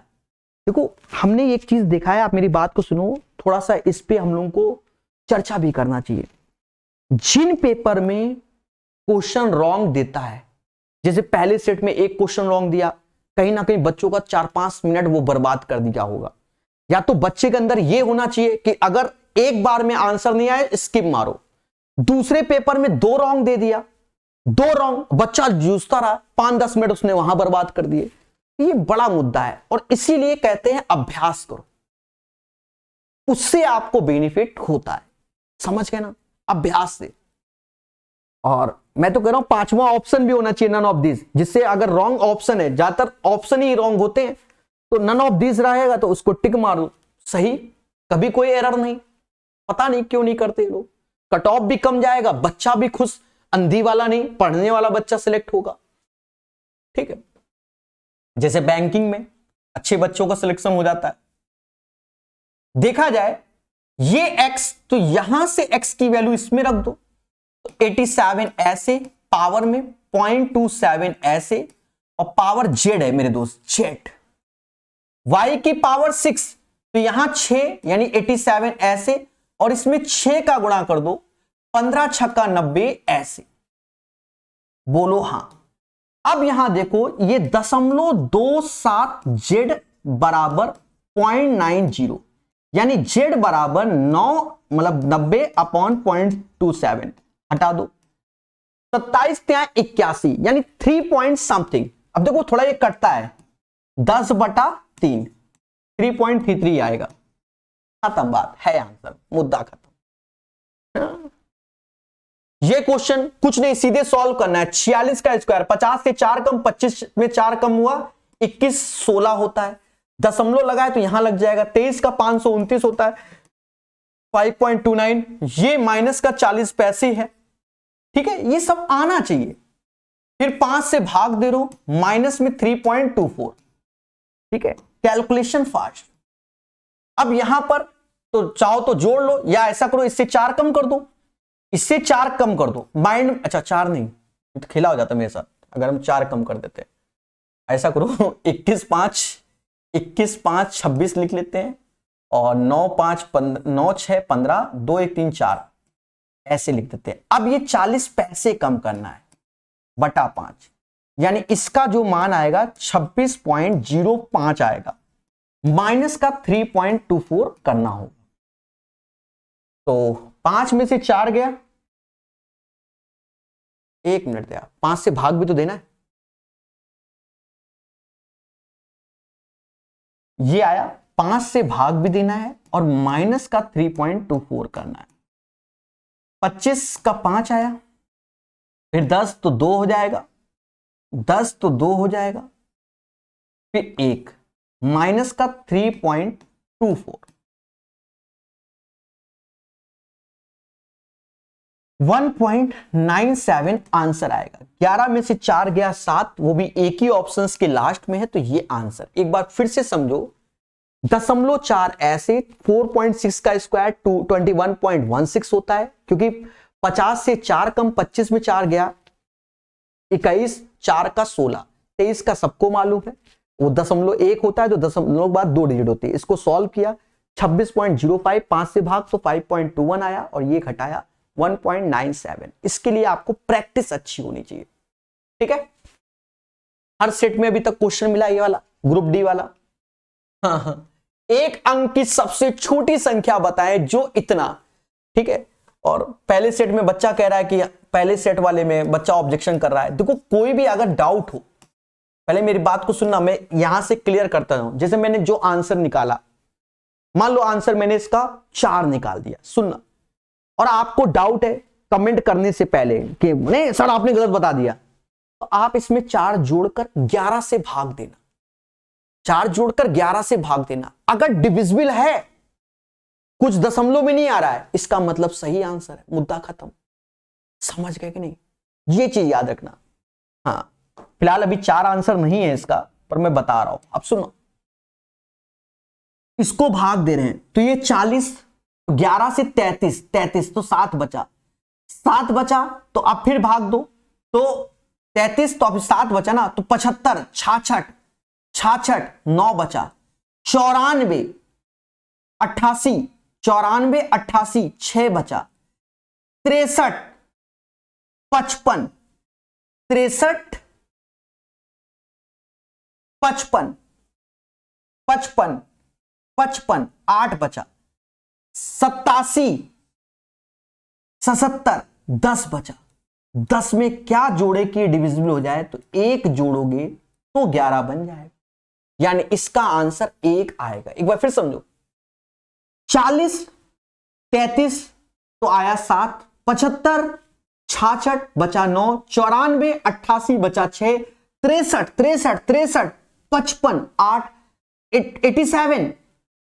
देखो हमने एक चीज देखा है, आप मेरी बात को सुनो, थोड़ा सा इस पे हम लोगों को चर्चा भी करना चाहिए। जिन पेपर में क्वेश्चन रॉन्ग देता है, जैसे पहले सेट में एक क्वेश्चन रॉन्ग दिया, कहीं ना कहीं बच्चों का 4-5 मिनट वो बर्बाद कर दिया होगा। या तो बच्चे के अंदर ये होना चाहिए कि अगर एक बार में आंसर नहीं आए स्किप मारो। दूसरे पेपर में 2 रॉन्ग दे दिया, 2 रॉन्ग, बच्चा जूझता रहा, 5-10 मिनट उसने वहां बर्बाद कर दिए। ये बड़ा मुद्दा है, और इसीलिए कहते हैं अभ्यास करो, उससे आपको बेनिफिट होता है। समझ गए ना? अभ्यास से। और मैं तो कह रहा हूं 5वां ऑप्शन भी होना चाहिए, नन ऑफ दिस, जिससे अगर रॉन्ग ऑप्शन है, ज्यादातर ऑप्शन ही रॉन्ग होते हैं, तो नन ऑफ दिस रहेगा तो उसको टिक मार दो, सही, कभी कोई एरर नहीं। पता नहीं क्यों नहीं करते लोग। कट ऑफ भी कम जाएगा, बच्चा भी खुश, अंधी वाला नहीं, पढ़ने वाला बच्चा सिलेक्ट होगा, ठीक है। जैसे बैंकिंग में अच्छे बच्चों का सिलेक्शन हो जाता है। देखा जाए ये x, तो यहां से x की वैल्यू इसमें रख दो, तो 87 ऐसे, पावर में 0.27 ऐसे, और पावर z है मेरे दोस्त, z, y की पावर 6, तो यहां 6 यानी 87 ऐसे, और इसमें 6 का गुणा कर दो, 15 × 6 = 90 ऐसे। बोलो हां। अब यहां देखो ये 0.27 जेड बराबर 0.90, यानी जेड बराबर 9 मतलब 90/0.27 हटा दो। 27 ત્યાં 81 यानी 3 पॉइंट समथिंग। अब देखो थोड़ा ये कटता है 10/3 3.33 आएगा। खत्म बात है, आंसर, मुद्दा खत्म। ये क्वेश्चन कुछ नहीं, सीधे सॉल्व करना है। 46 का स्क्वायर 50 से 4 कम, 25 में 4 कम हुआ 21, 16 होता है। दशमलव लगा है तो यहां लग जाएगा। 23 का 529 होता है 5.29। ये माइनस का 40 पैसे है, ठीक है, ये सब आना चाहिए। फिर 5 से भाग दे रहा हूं, माइनस में 3.24, ठीक है, कैलकुलेशन फास्ट। अब यहां पर तो चाहो तो जोड़ लो या ऐसा करो इससे 4 कम कर दो, इससे 4 कम कर दो। माइंड अच्छा 4 नहीं तो खेला हो जाता मेरे साथ, अगर हम 4 कम कर देते। ऐसा करो 21 5 26 लिख लेते हैं और 9 5 9 6 15 2 1 3 4 ऐसे लिख देते हैं। अब ये 40 पैसे कम करना है बटा 5, यानी इसका जो मान आएगा 26.05 आएगा। माइनस का 3.24 करना होगा। तो 5 में से 4 गया, 1 मिनट दिया, 5 से भाग भी तो देना है। ये आया, 5 से भाग भी देना है और माइनस का 3.24 करना है। 25 का 5 आया, फिर 10 तो 2 हो जाएगा, 10 तो 2 हो जाएगा, फिर 1 माइनस का 3.24, 1.97 आंसर आएगा। 11 में से 4 गया 7, वो भी एक ही ऑप्शंस के लास्ट में है, तो ये आंसर। एक बार फिर से समझो, 0.4 ऐसे 4.6 का स्क्वायर 21.16 होता है, क्योंकि 50 से 4 कम, 25 में 4 गया 21, 4 का 16, 23 का सबको मालूम है वो 0.1 होता है, जो दशमलव के बाद 2 डिजिट होती है। इसको सॉल्व किया 26.05, 5 से भाग तो 5.21 आया और ये घटाया 1.97। इसके लिए आपको प्रैक्टिस अच्छी होनी चाहिए, ठीक है। हर सेट में अभी तक क्वेश्चन मिला ये वाला, ग्रुप डी वाला। हाँ, एक अंक की सबसे छोटी संख्या बताएं जो इतना, ठीक है। और पहले सेट में बच्चा कह रहा है कि पहले सेट वाले में बच्चा ऑब्जेक्शन कर रहा है। देखो कोई भी अगर डाउट हो, पहले मेरी बात को सुनना, मैं यहां से क्लियर करता हूं। जैसे मैंने जो आंसर निकाला, मान लो आंसर मैंने इसका 4 निकाल दिया, सुनना, और आपको डाउट है कमेंट करने से पहले कि नहीं सर आपने गलत बता दिया, तो आप इसमें 4 जोड़कर 11 से भाग देना। 4 जोड़कर 11 से भाग देना। अगर डिविजिबल है, कुछ दशमलव में नहीं आ रहा है, इसका मतलब सही आंसर है, मुद्दा खत्म। समझ गए कि नहीं, ये चीज याद रखना। हाँ, फिलहाल अभी 4 आंसर नहीं है इसका, पर मैं बता रहा हूं। अब सुनो, इसको भाग दे रहे हैं तो ये 40, 11 से 33 तो 7 बचा, 7 बचा तो अब फिर भाग दो, तो 33 तो अब 7 बचा ना, तो 75, 66, 9 बचा, 94, 88, 94, 88, 6 बचा, 63, 55, 63, 55, 55, 55, 8 बचा, 87, 77, 10 बचा। 10 में क्या जोड़े कि डिविजिबल हो जाए, तो 1 जोड़ोगे तो 11 बन जाएगा, यानी इसका आंसर 1 आएगा। एक बार फिर समझो, 40, 33 तो आया 7, 75, 66 बचा 9, 94, 88 बचा 6, 63, 55, 8, 87,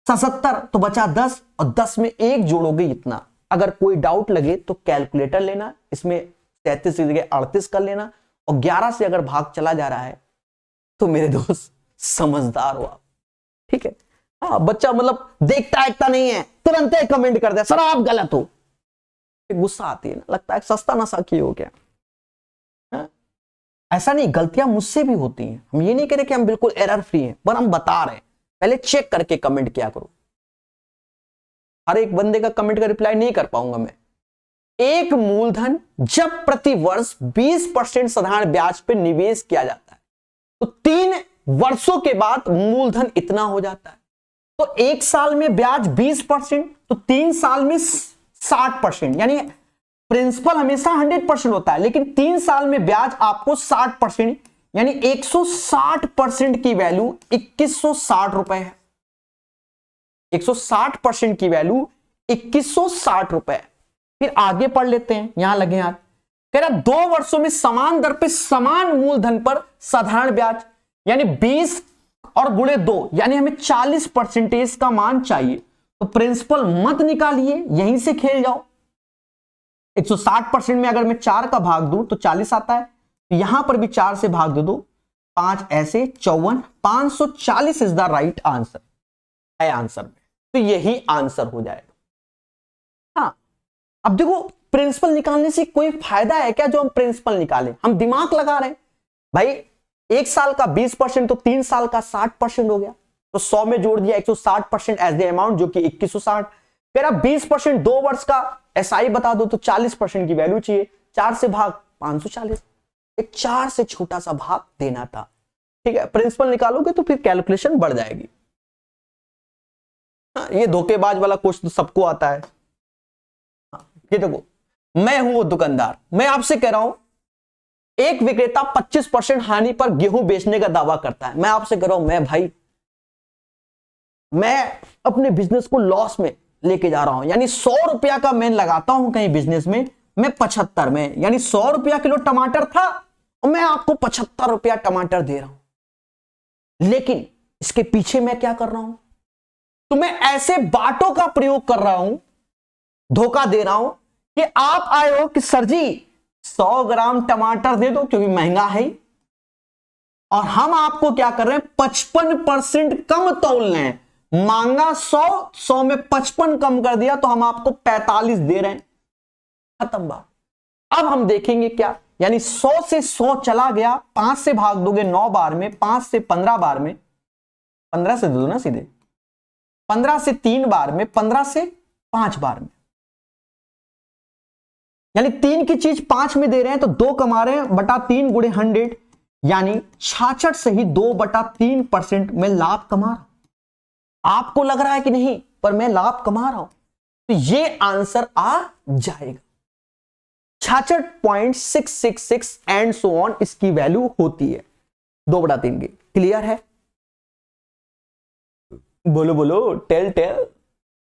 77 तो बचा 10, और 10 में 1 जोड़ोगे इतना। अगर कोई डाउट लगे तो कैलकुलेटर लेना, इसमें 33 की जगह 38 कर लेना, और 11 से अगर भाग चला जा रहा है तो मेरे दोस्त समझदार हो आप, ठीक है। हाँ, बच्चा मतलब देखता नहीं है, तुरंत कमेंट कर दे सर आप गलत हो, गुस्सा आती है ना, लगता है सस्ता नशा किए हो क्या। हाँ? ऐसा नहीं, गलतियां मुझसे भी होती हैं, हम ये नहीं कह रहे कि हम बिल्कुल एरर फ्री हैं, पर हम बता रहे हैं, पहले चेक करके कमेंट किया करो। हर एक बंदे का कमेंट का रिप्लाई नहीं कर पाऊंगा मैं, एक मूलधन जब प्रति वर्ष 20% साधारण ब्याज पर निवेश किया जाता है तो 3 वर्षों के बाद मूलधन इतना हो जाता है। तो 1 साल में ब्याज 20%, तो 3 साल में 60%, यानी प्रिंसिपल हमेशा 100% होता है, लेकिन 3 साल में ब्याज आपको 60%, यानी 160% की वैल्यू 2160 रुपए है। 160% की वैल्यू 2160 रुपए। फिर आगे पढ़ लेते हैं, यहां लगे हाथ। कह रहा 2 वर्षों में समान दर पे समान मूलधन पर साधारण ब्याज, यानी 20 और गुणे 2, यानी हमें 40% का मान चाहिए। तो प्रिंसिपल मत निकालिए, यहीं से खेल जाओ। 160% में अगर मैं 4 का भाग दूं तो 40 आता है, तो यहां पर भी 4 से भाग दे दो, 5 ऐसे 54, 540 इज द राइट आंसर है आंसर में। तो यही आंसर हो जाएगा। हाँ, अब देखो प्रिंसिपल निकालने से कोई फायदा है क्या जो हम प्रिंसिपल निकालें? हम दिमाग लगा रहे हैं भाई। 1 साल का 20% तो 3 साल का 60% हो गया, तो 100 में जोड़ दिया 160% एज द अमाउंट, जो कि 2160। फिर अब 20% 2 वर्ष का एसआई बता दो तो 40% की वैल्यू चाहिए। 4 से भाग 540, एक 4 से छोटा सा भाग देना था। ठीक है, प्रिंसिपल निकालोगे तो फिर कैलकुलेशन बढ़ जाएगी। ये धोखेबाज वाला क्वेश्चन तो सबको आता है। ये देखो, मैं हूं वो दुकानदार, मैं आपसे कह रहा हूं एक विक्रेता 25% हानि पर गेहूं बेचने का दावा करता है। मैं आपसे कह रहा हूं मैं अपने बिजनेस को लॉस में लेके जा रहा हूं, यानी 100 रुपया का मैं लगाता हूं कहीं बिजनेस में, मैं 75 में, यानी 100 रुपया किलो टमाटर था और मैं आपको 75 रुपया टमाटर दे रहा हूं। लेकिन इसके पीछे मैं क्या कर रहा हूं? तो मैं ऐसे बातों का प्रयोग कर रहा हूं, धोखा दे रहा हूं कि आप आए हो कि सर जी 100 ग्राम टमाटर दे दो क्योंकि महंगा है, और हम आपको क्या कर रहे हैं 55% कम तौल रहे हैं। मांगा 100 में 55 कम कर दिया तो हम आपको 45 दे रहे हैं। खत्म बात। अब हम देखेंगे क्या, यानी 100 से 100 चला गया, 5 से भाग दोगे 9 बार में, 5 से 15 बार में, 15 से दे दो ना सीधे, 15 से 3 बार में, 15 से 5 बार में, यानी 3 की चीज 5 में दे रहे हैं तो 2 कमा रहे हैं, बटा 3 गुणे 100, यानी 66 से ही 2/3% में लाभ कमा रहा हूं। आपको लग रहा है कि नहीं, पर मैं लाभ कमा रहा हूं, तो ये आंसर आ जाएगा 66.666 एंड सो ऑन, इसकी वैल्यू होती है 2/3 की। क्लियर है? बोलो बोलो, टेल टेल।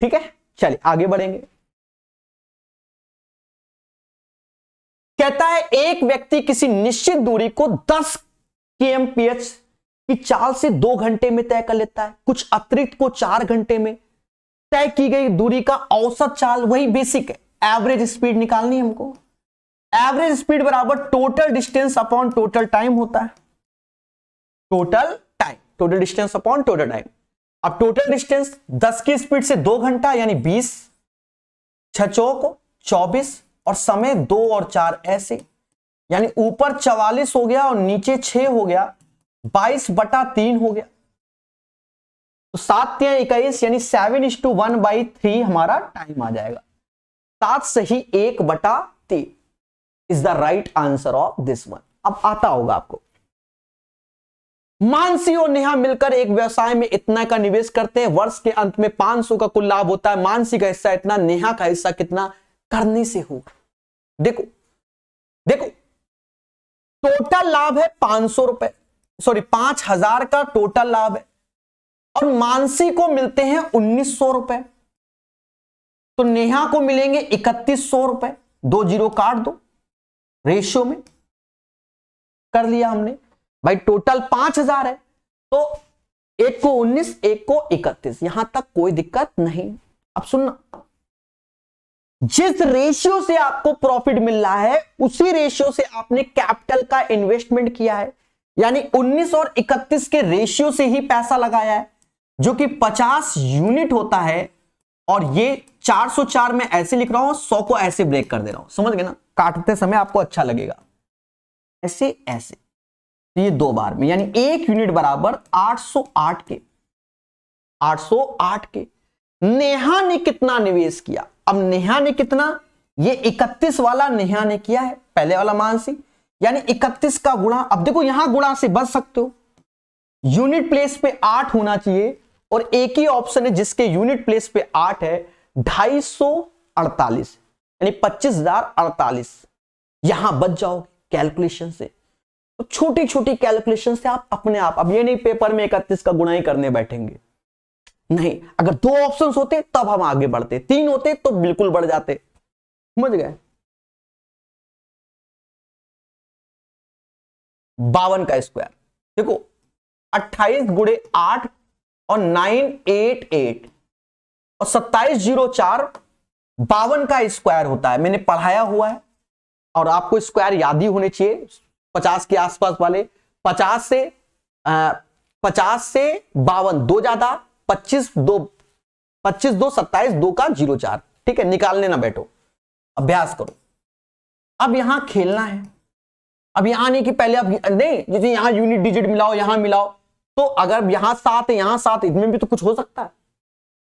ठीक है, चलिए आगे बढ़ेंगे। कहता है एक व्यक्ति किसी निश्चित दूरी को 10 kmph की चाल से 2 घंटे में तय कर लेता है, कुछ अतिरिक्त को 4 घंटे में। तय की गई दूरी का औसत चाल, वही बेसिक है, एवरेज स्पीड निकालनी है हमको। एवरेज स्पीड बराबर total distance upon total time होता है। Total time, total distance upon total time. अब टोटल डिस्टेंस 10 की स्पीड से 2 घंटा, यानी 20, 6 चौक 24, और समय 2 और 4 ऐसे, यानी ऊपर 44 हो गया और नीचे 6 हो गया, 22/3 हो गया। तो 7 या 21, यानी 7:1/3 हमारा टाइम आ जाएगा। 7 से ही 1/3 is the right answer of this one. अब आता होगा आपको, मानसी और नेहा मिलकर एक व्यवसाय में इतना का निवेश करते हैं, वर्ष के अंत में 500 का कुल लाभ होता है। मानसी का हिस्सा इतना, नेहा का हिस्सा कितना करने से होगा? देखो देखो, टोटल लाभ है 500 रुपए, सॉरी 5000 का टोटल लाभ है, और मानसी को मिलते हैं 1900 रुपए, तो नेहा को मिलेंगे 3100 रुपए। 2 जीरो काट दो, रेशियो में कर लिया हमने भाई। टोटल 5000 है, तो एक को 19, एक को 31, यहां तक कोई दिक्कत नहीं। अब सुनना, जिस रेशियो से आपको प्रॉफिट मिल रहा है उसी रेशियो से आपने कैपिटल का इन्वेस्टमेंट किया है, यानी 19 और 31 के रेशियो से ही पैसा लगाया है, जो कि 50 यूनिट होता है। और ये 404 में ऐसे लिख रहा हूं, 100 को ऐसे ब्रेक कर दे रहा हूं, समझ गए ना? काटते समय आपको अच्छा लगेगा, ऐसे ऐसे, तो ये 2 बार में, यानी 1 यूनिट बराबर 808 के। 808 के। नेहा ने कितना निवेश किया? अब नेहा ने कितना, ये 31 वाला नेहा ने किया है, पहले वाला मानसी, यानी 31 का गुणा। अब देखो यहां गुणा से बच सकते हो, यूनिट प्लेस पे 8 होना चाहिए, और एक ही ऑप्शन है जिसके यूनिट प्लेस पे 8 है, 248 यानी 25,048। यहां बच जाओगे कैलकुलेशन से। तो छोटी छोटी कैलकुलेशन से आप अपने आप, अब ये नहीं पेपर में 31 का गुणा ही करने बैठेंगे, नहीं। अगर 2 ऑप्शंस होते तब हम आगे बढ़ते, 3 होते तो बिल्कुल बढ़ जाते, समझ गए। 52 का स्क्वायर देखो, 28 गुणे 8 और 988 और 2704 52 का स्क्वायर होता है, मैंने पढ़ाया हुआ है। और आपको स्क्वायर याद ही होने चाहिए 50 के आसपास वाले। 50 से 52 दो ज्यादा, 25 2 27 2 का 04, ठीक है, निकालने ना बैठो, अभ्यास करो। अब यहां खेलना है, अब यहां नहीं कि पहले अब नहीं, जैसे यहां यूनिट डिजिट मिलाओ, यहां मिलाओ, तो अगर यहां 7 है यहां 7, इनमें भी तो कुछ हो सकता है,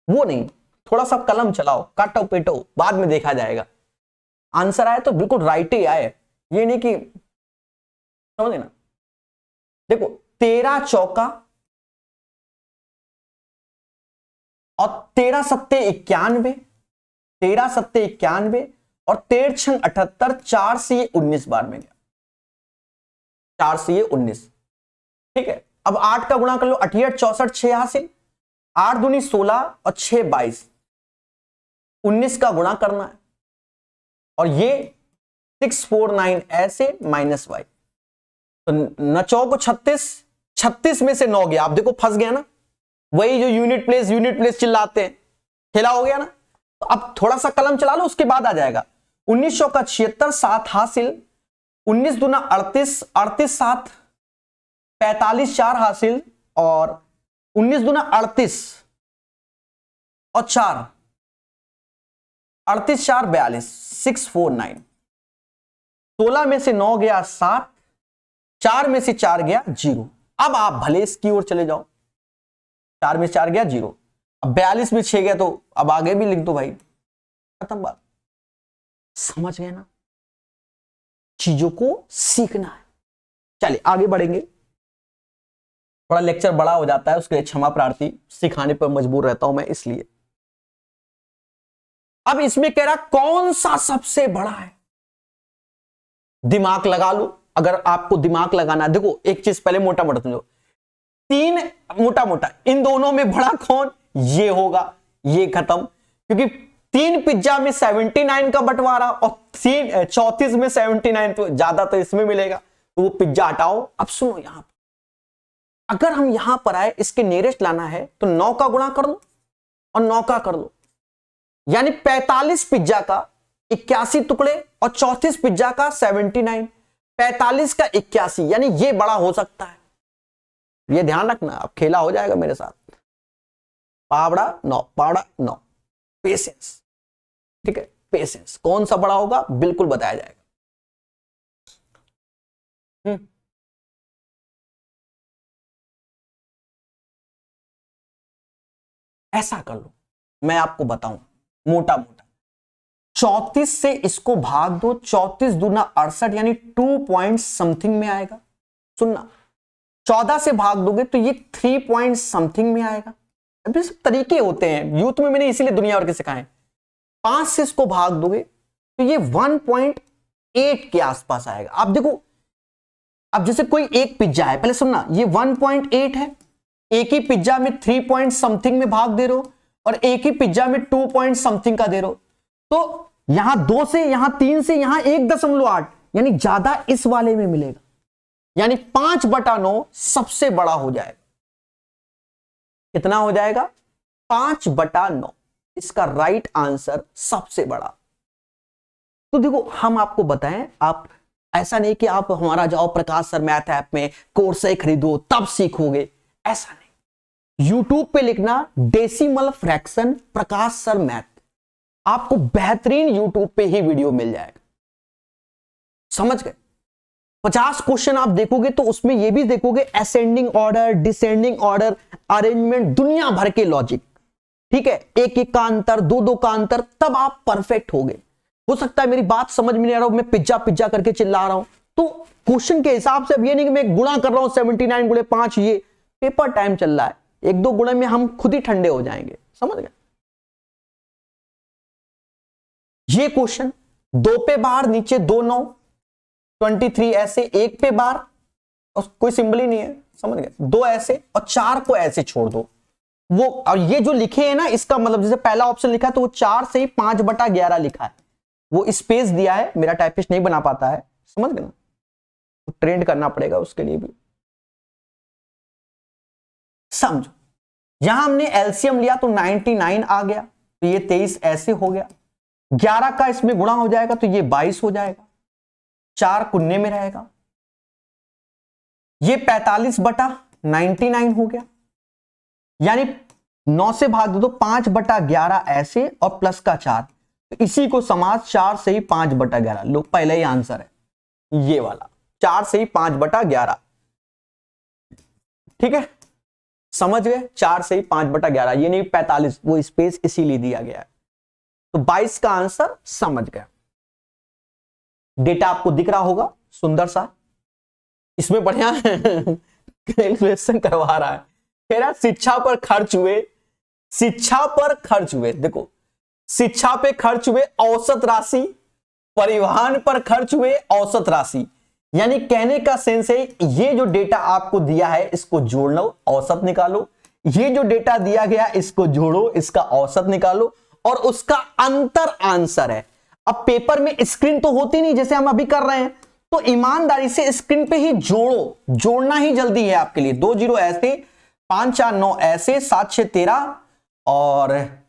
वो नहीं। थोड़ा सा कलम चलाओ, काटो पेटो, बाद में देखा जाएगा। आंसर आए तो बिल्कुल राइट ही आए, ये नहीं कि, समझे ना। देखो 13 चौका और 13 सत्ते 91, 13 सत्ते 91 और 13 छंग 78, 4 से ये 19 बार में गया, 4 से ये 19, ठीक है। अब 8 का गुणा कर लो, 88 64 6 हासिल, 8 दूनी 16 और 6 22, 19 का गुणा करना है, और ये 649 ऐसे माइनस वाई, तो न चौको 36 में से 9 गया। आप देखो फंस गया ना, वही जो यूनिट प्लेस चिल्लाते हैं, खेला हो गया ना। तो अब थोड़ा सा कलम चला लो, उसके बाद आ जाएगा। 1900 का 76 7 हासिल, 19 दूना 38, 38 7 45 4 हासिल, और 19 दूना 38 और 4 38 4 42 649, 16 में से 9 गया 7, 4 में से 4 गया 0। अब आप भले इसकी ओर चले जाओ, 4 में 4 गया 0, अब 42 में 6 गया, तो अब आगे भी लिख दो भाई, खत्म बात। समझ गए ना, चीजों को सीखना है। चलिए आगे बढ़ेंगे, थोड़ा लेक्चर बड़ा हो जाता है, उसके लिए क्षमा प्रार्थी, सिखाने पर मजबूर रहता हूं मैं इसलिए। अब इसमें कह रहा कौन सा सबसे बड़ा है, दिमाग लगा लो। अगर आपको दिमाग लगाना, देखो एक चीज पहले मोटा मोटा समझो, 3 मोटा मोटा, इन दोनों में बड़ा कौन, ये होगा, ये खत्म। क्योंकि 3 पिज्जा में 79 का बंटवारा और 34 में 79, तो ज्यादा तो इसमें मिलेगा, तो वो पिज्जा हटाओ। अब सुनो, यहां अगर हम यहां पर आए, इसके नियरेस्ट लाना है तो 9 का गुणा कर लो और 9 का कर लो, यानी 45 पिज्जा का 81 टुकड़े और 34 पिज्जा का 79, 45 का 81, यानी ये बड़ा हो सकता है। ये ध्यान रखना, अब खेला हो जाएगा मेरे साथ। पावड़ा 9, पेशेंस, ठीक है, पेशेंस। कौन सा बड़ा होगा बिल्कुल बताया जाएगा। ऐसा कर लो, मैं आपको बताऊं मोटा मोटा, 34 से इसको भाग दो, 34 दूना 68, यानी 2 पॉइंट समथिंग में आएगा। सुनना, 14 से भाग दोगे तो ये 3 पॉइंट समथिंग में आएगा। अभी सब तरीके होते हैं यूथ में, मैंने इसीलिए दुनिया भर के सिखाए। 5 से इसको भाग दोगे तो ये 1.8 के आसपास आएगा। आप देखो, अब जैसे कोई एक पिज्जा है, पहले सुनना, ये 1.8 है, एक ही पिज्जा में 3 पॉइंट समथिंग में भाग दे रहे हो, और एक ही पिज्जा में 2 पॉइंट समथिंग का दे रहे हो, तो यहां 2 से, यहां 3 से, यहां 1.8, यानी ज्यादा इस वाले में मिलेगा, यानी 5/9 सबसे बड़ा हो जाएगा। कितना हो जाएगा? 5/9, इसका राइट आंसर सबसे बड़ा। तो देखो हम आपको बताएं, आप ऐसा नहीं कि आप हमारा जाओ प्रकाश सर मैथ ऐप में कोर्स ही खरीदो तब सीखोगे, ऐसा नहीं। यूट्यूब पे लिखना डेसिमल फ्रैक्शन प्रकाश सर मैथ, आपको बेहतरीन यूट्यूब पे ही वीडियो मिल जाएगा। समझ गए? 50 क्वेश्चन आप देखोगे तो उसमें ये भी देखोगे ascending order, descending order, arrangement, दुनिया भर के लॉजिक, ठीक है, एक एक का अंतर, दो दो का अंतर, तब आप परफेक्ट होगे। हो सकता है मेरी बात समझ में नहीं आ रहा हो, मैं पिज्जा पिज्जा करके चिल्ला रहा हूं, तो क्वेश्चन के हिसाब से अब ये नहीं कि मैं गुणा कर रहा हूं 79 गुणे 5, ये पेपर टाइम चल रहा है, एक दो गुणे में हम खुद ही ठंडे हो जाएंगे, समझ गए। ये क्वेश्चन 2 पे बार, नीचे 2 9 23 ऐसे, 1 पे बार और कोई सिंबल ही नहीं है, समझ गए, 2 ऐसे और 4 को ऐसे छोड़ दो, वो और ये जो लिखे हैं ना, इसका मतलब जैसे पहला ऑप्शन लिखा है तो वो 4 से ही 5/11 लिखा है, वो स्पेस दिया है, मेरा टाइपिस्ट नहीं बना पाता है, समझ गए ना, तो ट्रेंड करना पड़ेगा उसके लिए भी। समझो, यहां हमने एलसीएम लिया तो 99 आ गया, तो ये 23 ऐसे हो गया, 11 का इसमें गुणा हो जाएगा तो ये 22 हो जाएगा, 4 कुन्ने में रहेगा, ये 45/99 हो गया, यानी 9 से भाग दो तो 5/11 ऐसे और प्लस का 4, तो इसी को समाज 4 से ही 5/11, लो पहले ही आंसर है ये वाला, 4 से ही 5/11, ठीक है, समझ गए, 4 से ही 5/11, ये नहीं 45, वो स्पेस इसीलिए दिया गया है, तो 22 का आंसर समझ गया। डेटा आपको दिख रहा होगा सुंदर सा, इसमें बढ़िया कैलकुलेशन करवा रहा है, कह रहा शिक्षा पर खर्च हुए, शिक्षा पर खर्च हुए, देखो शिक्षा पे खर्च हुए औसत राशि, परिवहन पर खर्च हुए औसत राशि, यानी कहने का सेंस है ये जो डेटा आपको दिया है इसको जोड़ लो, औसत निकालो, ये जो डेटा दिया गया इसको जोड़ो, इसका औसत निकालो और उसका अंतर आंसर है। अब पेपर में स्क्रीन तो होती नहीं जैसे हम अभी कर रहे हैं, तो ईमानदारी से स्क्रीन पे ही जोड़ो, जोड़ना ही जल्दी है आपके लिए, 2 0 ऐसे, 5 4 9 ऐसे, 7 6 13 और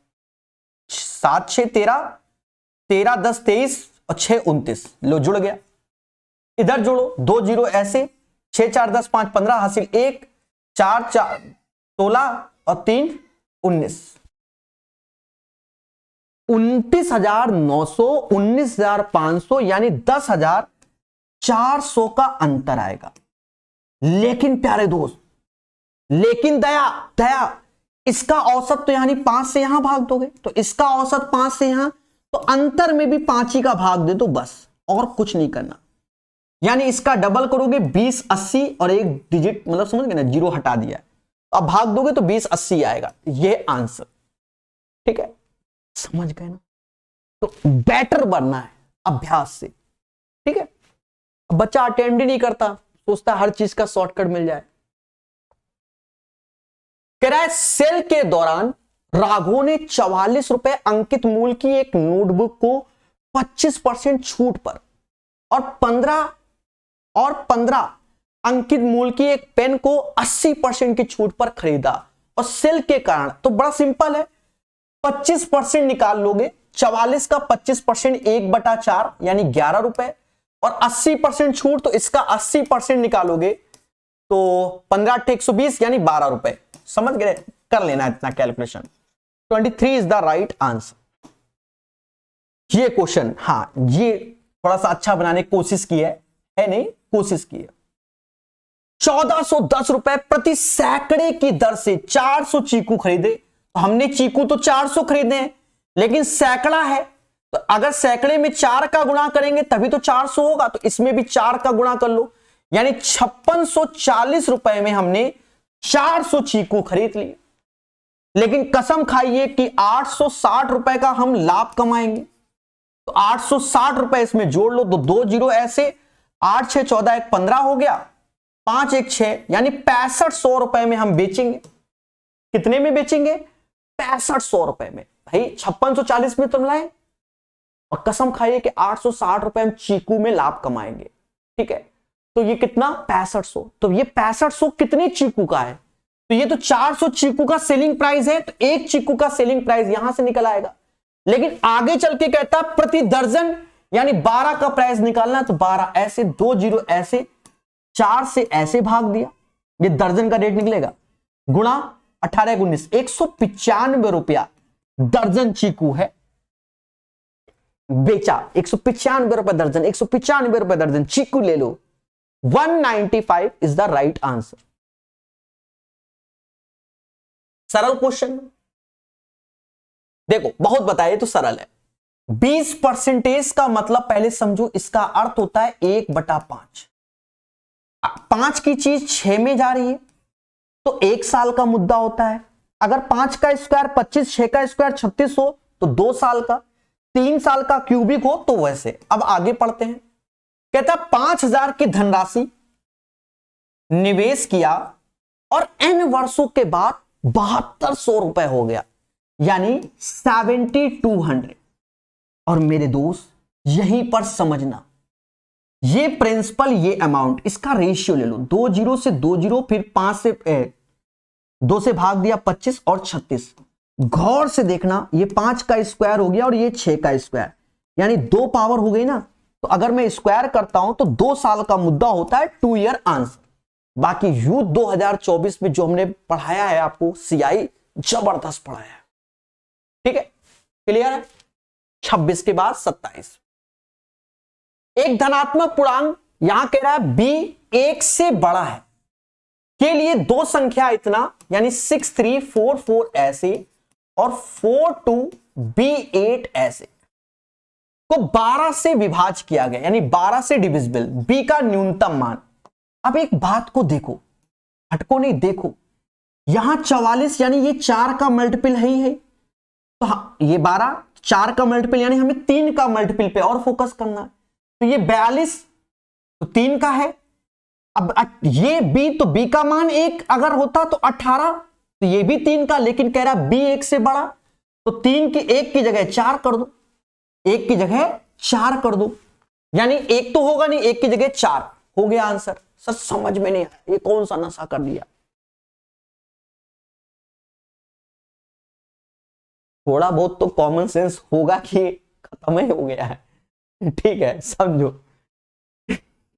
7 6 13, 13 10 23 और 6 29, लो जुड़ गया, इधर जोड़ो 2 0 ऐसे, 6 4 10 5 15 हासिल 1, 4 4 16 और 3 19, 29,900, 19,500 यानी 10,400 का अंतर आएगा। लेकिन प्यारे दोस्त, लेकिन दया दया, इसका औसत तो यानी 5 से यहां भाग दोगे, तो इसका औसत 5 से यहां, तो अंतर में भी 5 ही का भाग दे दो बस, और कुछ नहीं करना, यानी इसका डबल करोगे 20 80 और एक डिजिट मतलब समझ गए ना, 0 हटा दिया, अब भाग दोगे तो 20 80 आएगा, ये आंसर, ठीक है, समझ गए ना। तो बेटर बनना है अभ्यास से, ठीक है। बच्चा अटेंड ही नहीं करता, सोचता हर चीज का शॉर्टकट मिल जाए। कह रहा है सेल के दौरान राघव ने 44 रुपए अंकित मूल्य की एक नोटबुक को 25% छूट पर और 15 अंकित मूल्य की एक पेन को 80% की छूट पर खरीदा, और सेल के कारण, तो बड़ा सिंपल है, 25% निकाल लोगे, 44 का 25% 1/4 यानी 11 रुपए, और 80% छूट, तो इसका 80% निकालोगे तो 15 8 120 यानी 12 रुपए, समझ गए, कर लेना इतना calculation. 23 is the right answer. ये क्वेश्चन, हाँ ये थोड़ा सा अच्छा बनाने की कोशिश की है नहीं, कोशिश की है। 1410 रुपए प्रति सैकड़े की दर से 400 चीकू खरीदे, तो हमने चीकू तो 400 खरीदे हैं, लेकिन सैकड़ा है, तो अगर सैकड़े में 4 का गुणा करेंगे तभी तो 400 होगा, तो इसमें भी 4 का गुणा कर लो, यानी 5640 रुपए में हमने 400 चीकू खरीद लिए। लेकिन कसम खाइए कि 860 रुपए का हम लाभ कमाएंगे, तो 860 रुपए इसमें जोड़ लो, तो 2 0 ऐसे, 8 6 14 1 15 हो गया, 5 1 6 यानी 6500 रुपए में हम बेचेंगे। कितने में बेचेंगे? 6500 रुपए में। भाई 5640 में तुम लाए, और कसम खाइए कि 860 रुपए हम चीकू में लाभ कमाएंगे, ठीक है। तो ये कितना? 6500। तो ये 6500 कितने चीकू का है? तो ये तो 400 चीकू का सेलिंग प्राइस है, तो एक चीकू का सेलिंग प्राइस यहां से निकल आएगा। लेकिन आगे चल के कहता है प्रति दर्जन, यानी 12 का प्राइस निकालना है, तो 12 ऐसे, 2 0 ऐसे, 4 से ऐसे भाग दिया, ये दर्जन का रेट निकलेगा, गुणा 18 19, 195 रुपया दर्जन चीकू है, बेचा 195 रुपए दर्जन, 195 रुपए दर्जन चीकू ले लो। 195 इज द राइट आंसर। सरल क्वेश्चन, देखो बहुत बताइए तो सरल है, 20% का मतलब पहले समझो, इसका अर्थ होता है 1/5। 5 की चीज 6 में जा रही है तो 1 साल का मुद्दा होता है। अगर 5 का स्क्वायर 25, 6 का स्क्वायर 36 हो तो 2 साल का, 3 साल का क्यूबिक हो तो वैसे। अब आगे पढ़ते हैं। कहता 5,000 की धनराशि निवेश किया और n वर्षों के बाद 7200 रुपए हो गया, यानी 7200। और मेरे दोस्त यहीं पर समझना, ये प्रिंसिपल, ये अमाउंट, इसका रेशियो ले लो। 2 0 से 2 0, फिर 5 से 2 से भाग दिया 25 और 36। गौर से देखना, ये 5 का स्क्वायर हो गया और ये 6 का स्क्वायर, यानी 2 पावर हो गई ना। तो अगर मैं स्क्वायर करता हूं तो 2 साल का मुद्दा होता है, 2 ईयर आंसर। बाकी यूथ 2024 में जो हमने पढ़ाया है आपको सीआई, जबरदस्त पढ़ाया है। ठीक है, क्लियर है। 26 के बाद 27। एक धनात्मक पूर्णांक, यहां कह रहा है b 1 से बड़ा है के लिए दो संख्या इतना, यानी 6344 ऐसे और 42b8 ऐसे को 12 से विभाज्य किया गया, यानी 12 से डिविजिबल, b का न्यूनतम मान। अब एक बात को देखो, हटको नहीं, देखो यहां 44 यानी ये 4 का मल्टीपल है ही है, तो हाँ ये 12 4 का मल्टीपल, यानी हमें 3 का मल्टीपल पे और फोकस करना है। तो ये 42 तो 3 का है। अब ये b, तो b का मान 1 अगर होता तो 18, तो ये भी 3 का, लेकिन कह रहा b 1 से बड़ा, तो 3 की 1 की जगह 4 कर दो, 1 की जगह 4 कर दो, यानी 1 तो होगा नहीं, 1 की जगह 4 हो गया आंसर। सर समझ में नहीं आया, ये कौन सा नशा कर दिया। थोड़ा बहुत तो कॉमन सेंस होगा कि खत्म ही हो गया है। ठीक है, समझो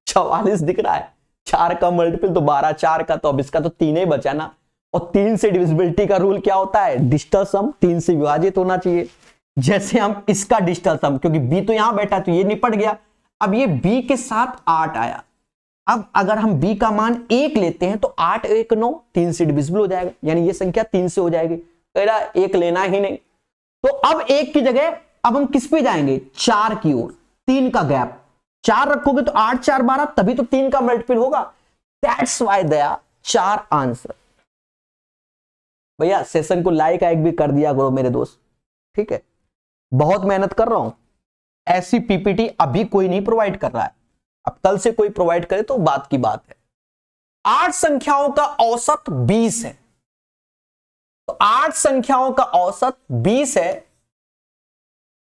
44 दिख रहा है, 4 का मल्टीपल तो 12, 4 का तो अब इसका तो 3 ही बचा ना। और 3 से डिविजिबिलिटी का रूल क्या होता है, डिजिटल सम 3 से विभाजित होना चाहिए। जैसे हम इसका डिजिटल सम, क्योंकि b तो यहां बैठा तो ये निपट गया। अब ये b के साथ 8 आया, अब अगर हम b का मान 1 लेते हैं तो 8 1 9, 3 से डिविजिबल हो जाएगा, यानी ये संख्या 3 से हो जाएगी। कह रहा 1 लेना ही नहीं, तो अब 1 की जगह अब हम किस पे जाएंगे, 4 की ओर। 3 का गैप, 4 रखोगे तो 8 4 12, तभी तो 3 का मल्टीपल होगा। That's why Daya 4 answer. भैया सेशन को लाइक भी कर दिया करो मेरे दोस्त, ठीक है। बहुत मेहनत कर रहा हूं, ऐसी पीपीटी अभी कोई नहीं प्रोवाइड कर रहा है, अब कल से कोई प्रोवाइड करे तो बात की बात है। 8 संख्याओं का औसत 20 है, तो 8 संख्याओं का औसत 20 है,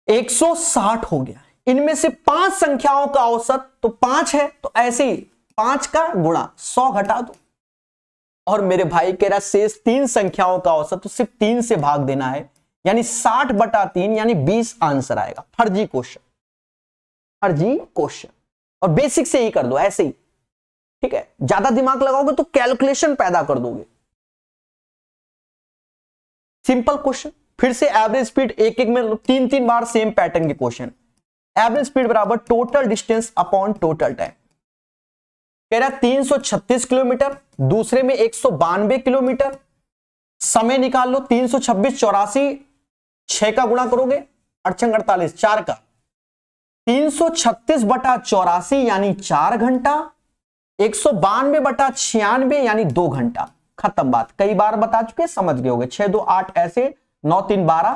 160 हो गया। इनमें से 5 संख्याओं का औसत तो 5 है, तो ऐसे ही 5 का गुणा 100 घटा दो। और मेरे भाई कह रहा शेष 3 संख्याओं का औसत तो सिर्फ 3 से भाग देना है, यानी 60/3 यानी 20 आंसर आएगा। फर्जी क्वेश्चन, फर्जी क्वेश्चन। और बेसिक से ही कर दो ऐसे ही, ठीक है। ज्यादा दिमाग लगाओगे तो कैलकुलेशन पैदा कर दोगे। सिंपल क्वेश्चन, फिर से एवरेज स्पीड एक एक में 3 बार सेम पैटर्न के क्वेश्चन। एवरेज स्पीड बराबर total distance upon total time. कह रहा 336 किलोमीटर, दूसरे में 192 किलोमीटर। समय निकाल लो, 326 84, 6 का गुणा करोगे 48 4 का, 336/84 यानी 4 घंटा, 192/96 यानी 2 घंटा। खत्म बात, कई बार बता चुके, समझ गए होगे। 6 2 8 ऐसे, 9 3 12,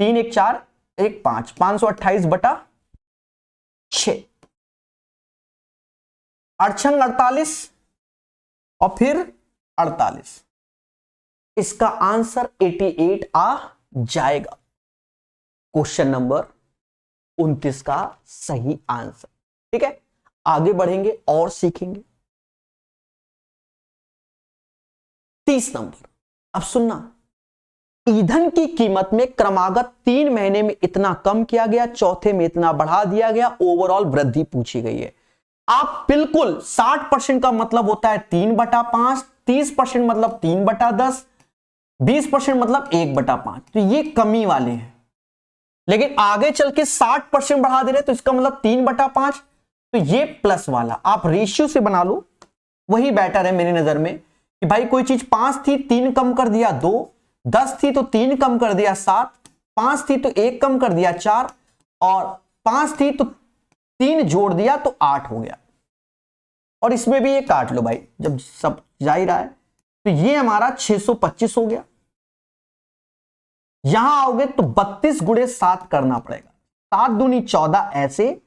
3 1 4 1 5, 528/6, 48 और फिर 48। इसका आंसर 88 आ जाएगा। क्वेश्चन नंबर 29 का सही आंसर। ठीक है, आगे बढ़ेंगे और सीखेंगे। 30 नंबर, अब सुनना। ईंधन की कीमत में क्रमागत 3 महीने में इतना कम किया गया, चौथे में इतना बढ़ा दिया गया, ओवरऑल वृद्धि पूछी गई है। आप बिल्कुल 60% का मतलब होता है 3/5, 30% मतलब 3/10, 20% मतलब 1/5, तो ये कमी वाले हैं। लेकिन आगे चल के 60% बढ़ा दे रहे तो इसका मतलब 3/5, तो ये प्लस वाला आप रेशियो से बना लो, वही बेटर है मेरी नजर में। कि भाई कोई चीज 5 थी, 3 कम कर दिया 2, 10 थी तो 3 कम कर दिया 7, 5 थी तो 1 कम कर दिया 4, और 5 थी तो 3 जोड़ दिया तो 8 हो गया, और इसमें भी ये काट लो भाई, जब सब जा ही रहा है। तो ये हमारा 625 हो गया। यहां आओगे तो 32 गुणे 7 करना पड़ेगा, 7 दूनी 14, ऐसे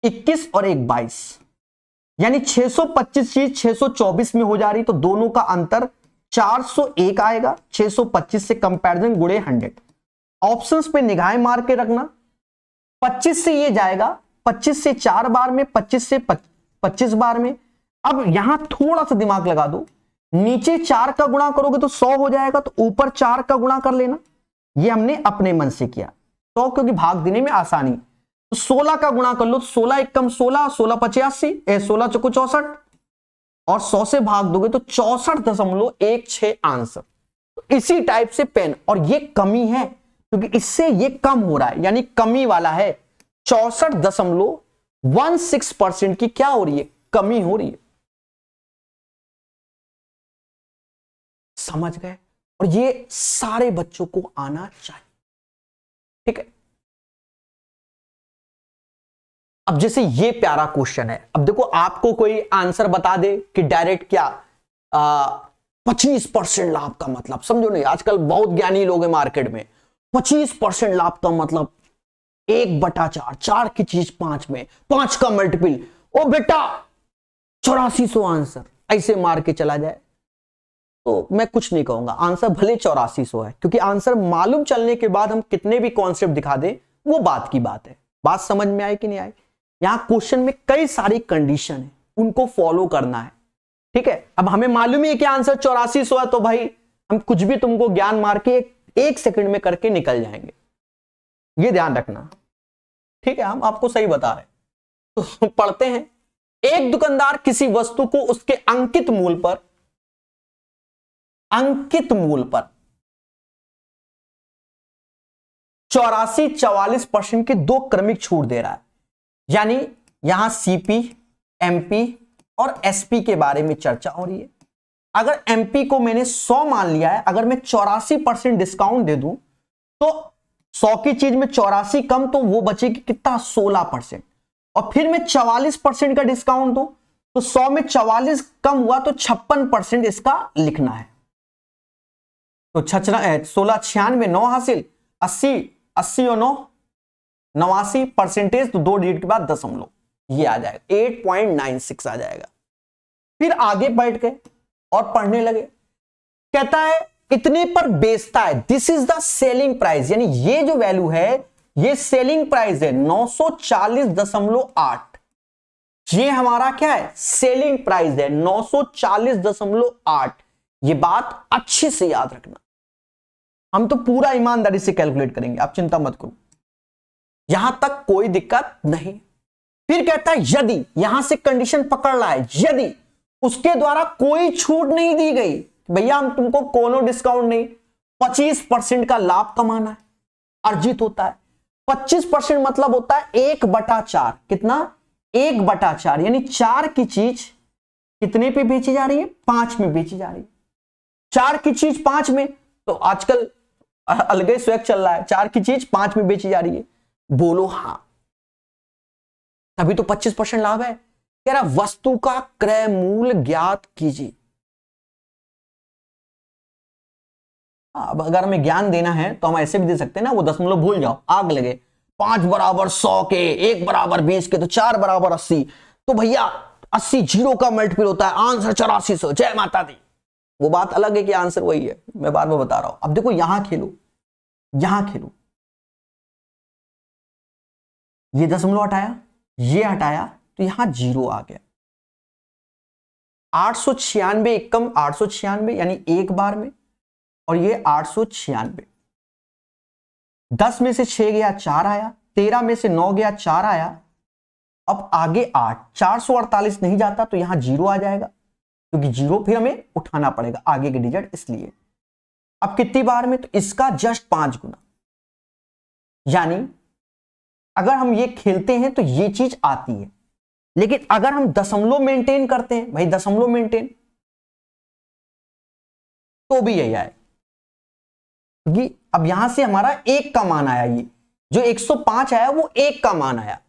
21 और 1 22, यानी 625 चीज 624 में हो जा रही, तो दोनों का अंतर 401 आएगा। 625 से कंपैरिजन गुणे 100। ऑप्शंस पे निगाहें मार के रखना। 25 से ये जाएगा, 25 से 4 बार में, 25 से 25 बार में। अब यहां थोड़ा सा दिमाग लगा दो, नीचे 4 का गुणा करोगे तो 100 हो जाएगा, तो ऊपर 4 का गुणा कर लेना। ये हमने अपने मन से किया, 100 क्योंकि भाग देने में आसानी। तो 16 का गुणा कर लो, तो 16 1 कम 16, 16 85, 16 चौको 64, और 100 से भाग दोगे तो 64.16 आंसर। तो इसी टाइप से पेन, और ये कमी है क्योंकि इससे ये कम हो रहा है, यानी कमी वाला है। 64.16% की क्या हो रही है, कमी हो रही है। समझ गए? और ये सारे बच्चों को आना चाहिए, ठीक है। अब जैसे ये प्यारा क्वेश्चन है, अब देखो आपको कोई आंसर बता दे कि डायरेक्ट क्या 25% लाभ का मतलब, समझो नहीं, आजकल बहुत ज्ञानी लोग हैं मार्केट में। 25% लाभ का मतलब 1/4, 4 की चीज 5 में, 5 का मल्टीपल, ओ बेटा 8400 आंसर, ऐसे मार के चला जाए तो मैं कुछ नहीं कहूंगा। आंसर भले 8400 है, क्योंकि आंसर मालूम चलने के बाद हम कितने भी कॉन्सेप्ट दिखा दें वो बात की बात है। बात समझ में आए कि नहीं आए? यहां क्वेश्चन में कई सारी कंडीशन है, उनको फॉलो करना है, ठीक है। अब हमें मालूम है कि आंसर 8400 है, तो भाई हम कुछ भी तुमको ज्ञान मार के एक सेकंड में करके निकल जाएंगे, ये ध्यान रखना, ठीक है। हम आपको सही बता रहे हैं। तो पढ़ते हैं। एक दुकानदार किसी वस्तु को उसके अंकित मूल्य पर 84-44% की 2 क्रमिक छूट दे रहा है। यानी यहां सीपी, एमपी और एसपी के बारे में चर्चा हो रही है। अगर एमपी को मैंने 100 मान लिया है, अगर मैं 84% डिस्काउंट दे दूं तो 100 की चीज में 84 कम, तो वो बचेगी कितना, 16%। और फिर मैं 44% का डिस्काउंट दूं तो 100 में 44 कम हुआ तो 56% इसका लिखना है। तो 16 96 9 हासिल, 80 और 9 89%, तो 2 डिजिट के बाद दशमलव, ये आ जाएगा 8.96 आ जाएगा। फिर आगे बैठ गए और पढ़ने लगे। कहता है इतने पर बेचता है, this is the selling price, यानी ये जो वैल्यू है ये सेलिंग प्राइस है 940.8। ये हमारा क्या है, सेलिंग प्राइस है 940.8। ये बात अच्छे से याद रखना, हम तो पूरा ईमानदारी से कैलकुलेट करेंगे, आप चिंता मत करो, यहां तक कोई दिक्कत नहीं। फिर कहता है यदि, यहां से कंडीशन पकड़ रहा है, यदि उसके द्वारा कोई छूट नहीं दी गई, भैया हम तुमको कोनो डिस्काउंट नहीं, 25% का लाभ कमाना है, अर्जित होता है। 25% मतलब होता है 1/4, कितना, 1/4, यानी 4 की चीज कितने पे बेची जा रही है, 5 में बेची जा रही है। 4 की चीज 5 में, तो आजकल अलग ही स्वैग चल रहा है, 4 की चीज 5 में बेची जा रही है, बोलो हां, तभी तो 25% लाभ है। कह रहा वस्तु का क्रय मूल्य ज्ञात कीजिए। अब अगर हमें ज्ञान देना है तो हम ऐसे भी दे सकते हैं ना, वो दशमलव भूल जाओ, आग लगे, 5 बराबर 100 के, 1 बराबर 20 के, तो 4 बराबर 80, तो भैया 80 जीरो का मल्टीपल होता है, आंसर 8400, जय माता दी। वो बात अलग है कि आंसर वही है, मैं बार बार बता रहा हूं। अब देखो यहां खेलो, यहां खेलो, ये दशमलव हटाया, ये हटाया, तो यहां जीरो आ गया। 896 एकम 896, यानी एक बार में, और ये 896, 10 में से 6 गया 4 आया, 13 में से 9 गया 4 आया, अब आगे 8, 448 नहीं जाता तो यहां जीरो आ जाएगा, क्योंकि जीरो फिर हमें उठाना पड़ेगा आगे के डिजिट, इसलिए। अब कितनी बार में, तो इसका जस्ट 5 गुना, यानी अगर हम ये खेलते हैं तो ये चीज आती है, लेकिन अगर हम दशमलव मेंटेन करते हैं, भाई दशमलव मेंटेन, तो भी यही आए, क्योंकि अब यहां से हमारा 1 का मान आया, जो 105 आया वो 1 का मान आया।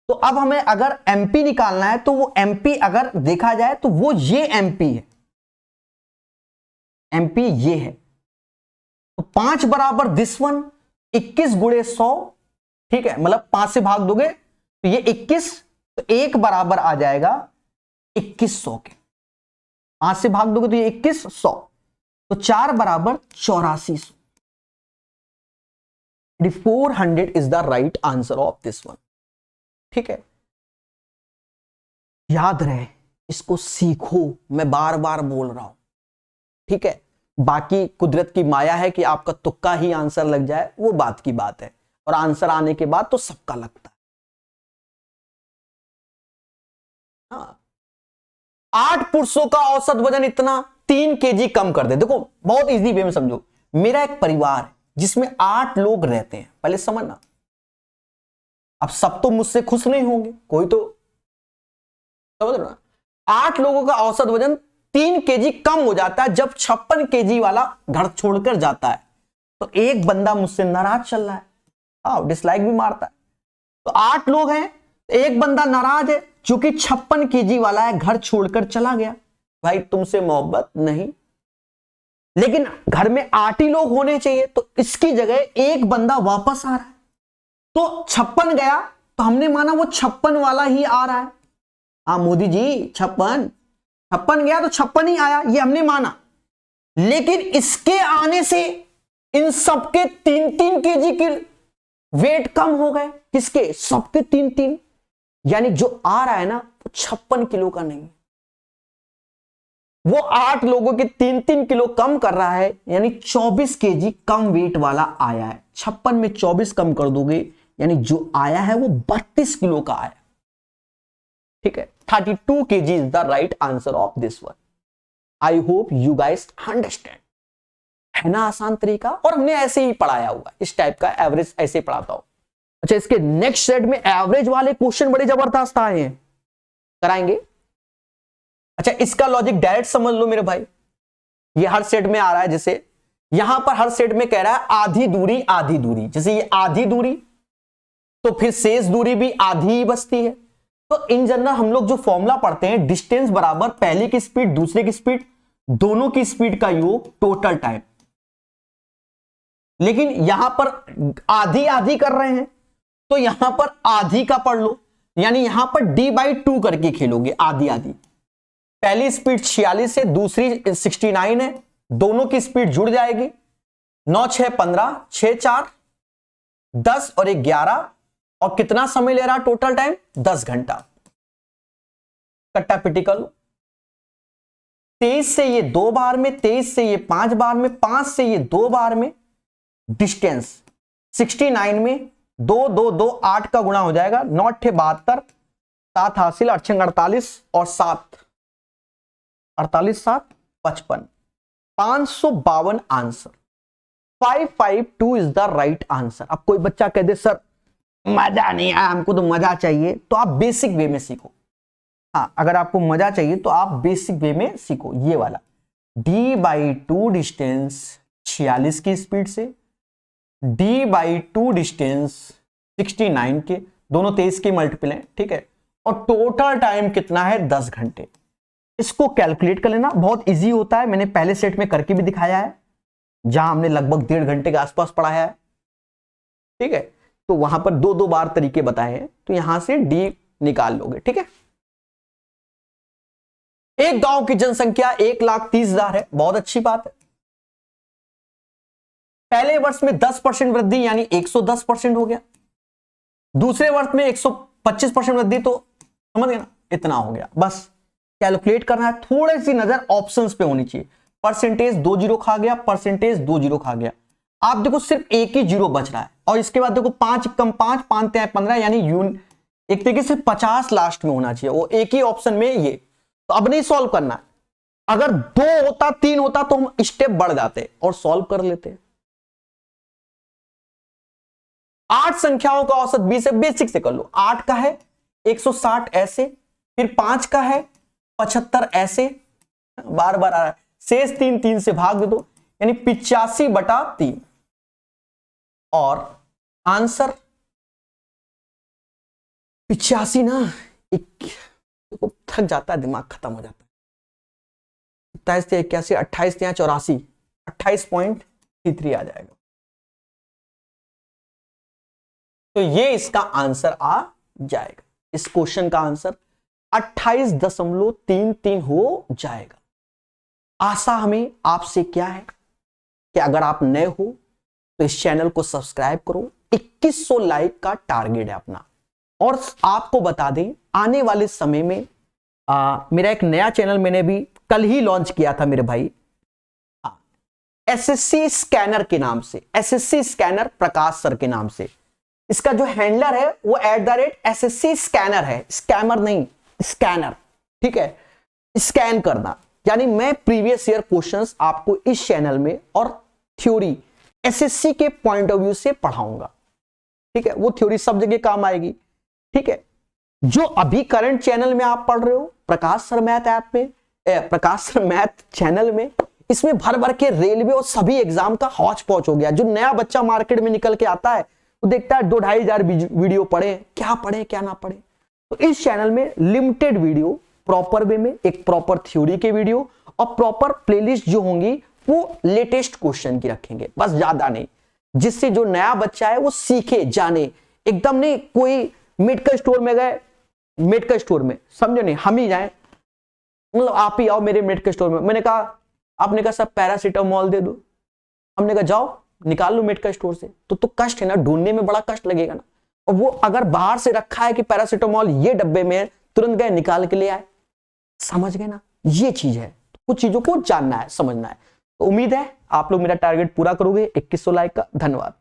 तो अब हमें अगर एमपी निकालना है तो वो एमपी अगर देखा जाए तो वो ये एमपी है, एमपी ये है। तो 5 बराबर दिस वन, 21 गुणे 100, ठीक है, मतलब 5 से भाग दोगे तो ये 21, तो 1 बराबर आ जाएगा 2100 के। 5 से भाग दोगे तो ये 2100, तो 4 बराबर 8400। 400 is the right answer of this one. ठीक है, याद रहे, इसको सीखो, मैं बार बार बोल रहा हूं। ठीक है, बाकी कुदरत की माया है कि आपका तुक्का ही आंसर लग जाए, वो बात की बात है, और आंसर आने के बाद तो सबका लगता है। हाँ, 8 पुरुषों का औसत वजन इतना, 3 केजी कम कर दे। देखो बहुत इजी वे में समझो, मेरा एक परिवार है जिसमें 8 लोग रहते हैं, पहले समझना। अब सब तो मुझसे खुश नहीं होंगे, कोई तो, समझ रहे हो ना। 8 लोगों का औसत वजन 3 केजी कम हो जाता है जब 56 केजी वाला घर छोड़कर जाता है। तो एक बंदा मुझसे नाराज चल रहा है, हाँ, डिसलाइक भी मारता है। तो 8 लोग हैं, एक बंदा नाराज है क्योंकि 56 केजी वाला है, घर छोड़कर चला गया। भाई तुमसे मोहब्बत नहीं, लेकिन घर में 8 ही लोग होने चाहिए, तो इसकी जगह एक बंदा वापस आ रहा है। तो 56 गया तो हमने माना वो 56 वाला ही आ रहा है। हाँ मोदी जी, 56 गया तो 56 ही आया, ये हमने माना। लेकिन इसके आने से इन सबके 3-3 केजी के वेट कम हो गए। किसके? सबके 3-3, यानी जो आ रहा है ना वो 56 किलो का नहीं, वो 8 लोगों के 3-3 किलो कम कर रहा है, यानी 24 केजी कम वेट वाला आया है। 56 में 24 कम कर दोगे, यानी जो आया है वो 32 किलो का आया। ठीक है, 32 kg is the right answer of this one. I hope you guys understand. है ना आसान तरीका, और हमने ऐसे ही पढ़ाया हुआ, इस टाइप का एवरेज ऐसे पढ़ाता हूं। अच्छा, इसके नेक्स्ट सेट में एवरेज वाले क्वेश्चन बड़े जबरदस्त आए हैं, कराएंगे। अच्छा, इसका लॉजिक डायरेक्ट समझ लो मेरे भाई, ये हर सेट में आ रहा है। जैसे यहां पर हर सेट में कह रहा है आधी दूरी आधी दूरी, जैसे ये आधी दूरी, तो फिर शेष दूरी भी आधी ही बचती है। तो इन जनरल हम लोग जो फॉर्मूला पढ़ते हैं, डिस्टेंस बराबर पहले की स्पीड दूसरे की स्पीड, दोनों की स्पीड का योग टोटल टाइम। लेकिन यहां पर आधी आधी कर रहे हैं, तो यहां पर आधी का पढ़ लो, यानी यहां पर d/2 करके खेलोगे, आधी आधी। पहली स्पीड 46 है, दूसरी 69 है, दोनों की स्पीड जुड़ जाएगी। 9 6 15, 6 4 10 और 1 11, और कितना समय ले रहा है टोटल टाइम? 10 घंटा। कट्टा पिटी कर लो, 23 से ये 2 बार में, 23 से ये 5 बार में, 5 से ये 2 बार में। डिस्टेंस 69 में 2 2 2 8 का गुणा हो जाएगा, 9 8 72, 7 हासिल, 8 6 48 और 7 48 7 55, 552 answer. 552 is the right answer. अब कोई बच्चा कह दे सर मजा नहीं आया, हमको तो मजा चाहिए, तो आप बेसिक वे में सीखो। हाँ, अगर आपको मजा चाहिए तो आप बेसिक वे में सीखो ये वाला। d/2 डिस्टेंस 46 की स्पीड से, d/2 डिस्टेंस 69 के, दोनों 23 के मल्टीपल हैं, ठीक है, और टोटल टाइम कितना है? 10 घंटे। इसको कैलकुलेट कर लेना, बहुत इजी होता है, मैंने पहले सेट में करके भी दिखाया है, जहां हमने लगभग 1.5 घंटे के आसपास पढ़ाया है। ठीक है, तो वहां पर 2 बार तरीके बताए हैं, तो यहां से d निकाल लोगे। ठीक है, एक गांव की जनसंख्या 1,30,000 है, बहुत अच्छी बात है। पहले वर्ष में 10% वृद्धि, यानी 110% हो गया। दूसरे वर्ष में 125% वृद्धि, तो समझ गए ना, इतना हो गया। बस कैलकुलेट करना है, थोड़ी सी नजर ऑप्शंस पे होनी चाहिए। परसेंटेज 2 जीरो खा गया, परसेंटेज 2 जीरो खा गया। आप देखो सिर्फ एक ही जीरो बच रहा है, और इसके बाद देखो 5 कम 5 5 15, यानी एक तरीके से 50 लास्ट में होना चाहिए, वो एक ही ऑप्शन में ये। तो अब नहीं सॉल्व करना है, अगर 2 होता 3 होता तो हम स्टेप बढ़ जाते और सॉल्व कर लेते। 8 संख्याओं का औसत 20 है, बेसिक से कर लो। 8 का है 160 ऐसे, फिर 5 का है 75 ऐसे, बार बार आ रहा है, शेष 3 3 से भाग दे दो, यानी 85/3, और आंसर 85 ना, थक जाता है, दिमाग खत्म हो जाता है। 27 से 81, 28 से 84, 28.33 आ जाएगा। तो ये इसका आंसर आ जाएगा। इस क्वेश्चन का आंसर 28.33 हो जाएगा। आशा हमें आपसे क्या है कि अगर आप नए हो तो इस चैनल को सब्सक्राइब करो। 2100 लाइक का टारगेट है अपना। और आपको बता दें, आने वाले समय में मेरा एक नया चैनल मैंने भी कल ही लॉन्च किया था मेरे भाई, एसएससी स्कैनर के नाम से, एसएससी स्कैनर प्रकाश सर के नाम से। इसका जो हैंडलर है वो @SSC स्कैनर है, स्कैमर नहीं, स्कैनर, ठीक है, स्कैन करना। यानी मैं प्रीवियस ईयर क्वेश्चंस आपको इस चैनल में और थ्योरी एसएससी के पॉइंट ऑफ व्यू से पढ़ाऊंगा, ठीक है। वो थ्योरी सब जगह काम आएगी, ठीक है। जो अभी करंट चैनल में आप पढ़ रहे हो प्रकाश सर मैथ ऐप में, प्रकाश सर मैथ चैनल में, इसमें भर भर के रेलवे और सभी एग्जाम का हौच पौच हो गया। जो नया बच्चा मार्केट में निकल के आता है वो देखता है 2-2,500 वीडियो पढ़े, क्या ना पढ़े। तो इस चैनल में लिमिटेड वीडियो प्रॉपर वे में, एक प्रॉपर थ्योरी के वीडियो और प्रॉपर प्लेलिस्ट जो होंगी वो लेटेस्ट क्वेश्चन की रखेंगे, बस ज्यादा नहीं, जिससे जो नया बच्चा है वो सीखे जाने। एकदम नहीं कोई मेडिकल स्टोर में गए, मेडिकल स्टोर में समझो नहीं, हम ही जाए, मतलब आप ही आओ मेरे मेडिकल स्टोर में, मैंने कहा, आपने कहा सर पैरासीटामोल दे दो, हमने कहा जाओ निकाल लो मेडिकल स्टोर से, तो कष्ट है ना, ढूंढने में बड़ा कष्ट लगेगा ना। और वो अगर बाहर से रखा है कि पैरासीटामोल ये डब्बे में, तुरंत गए निकाल के ले आए, समझ गए ना, ये चीज है। कुछ चीजों को जानना है, समझना है। तो उम्मीद है आप लोग मेरा टारगेट पूरा करोगे 2100 लाइक का। धन्यवाद।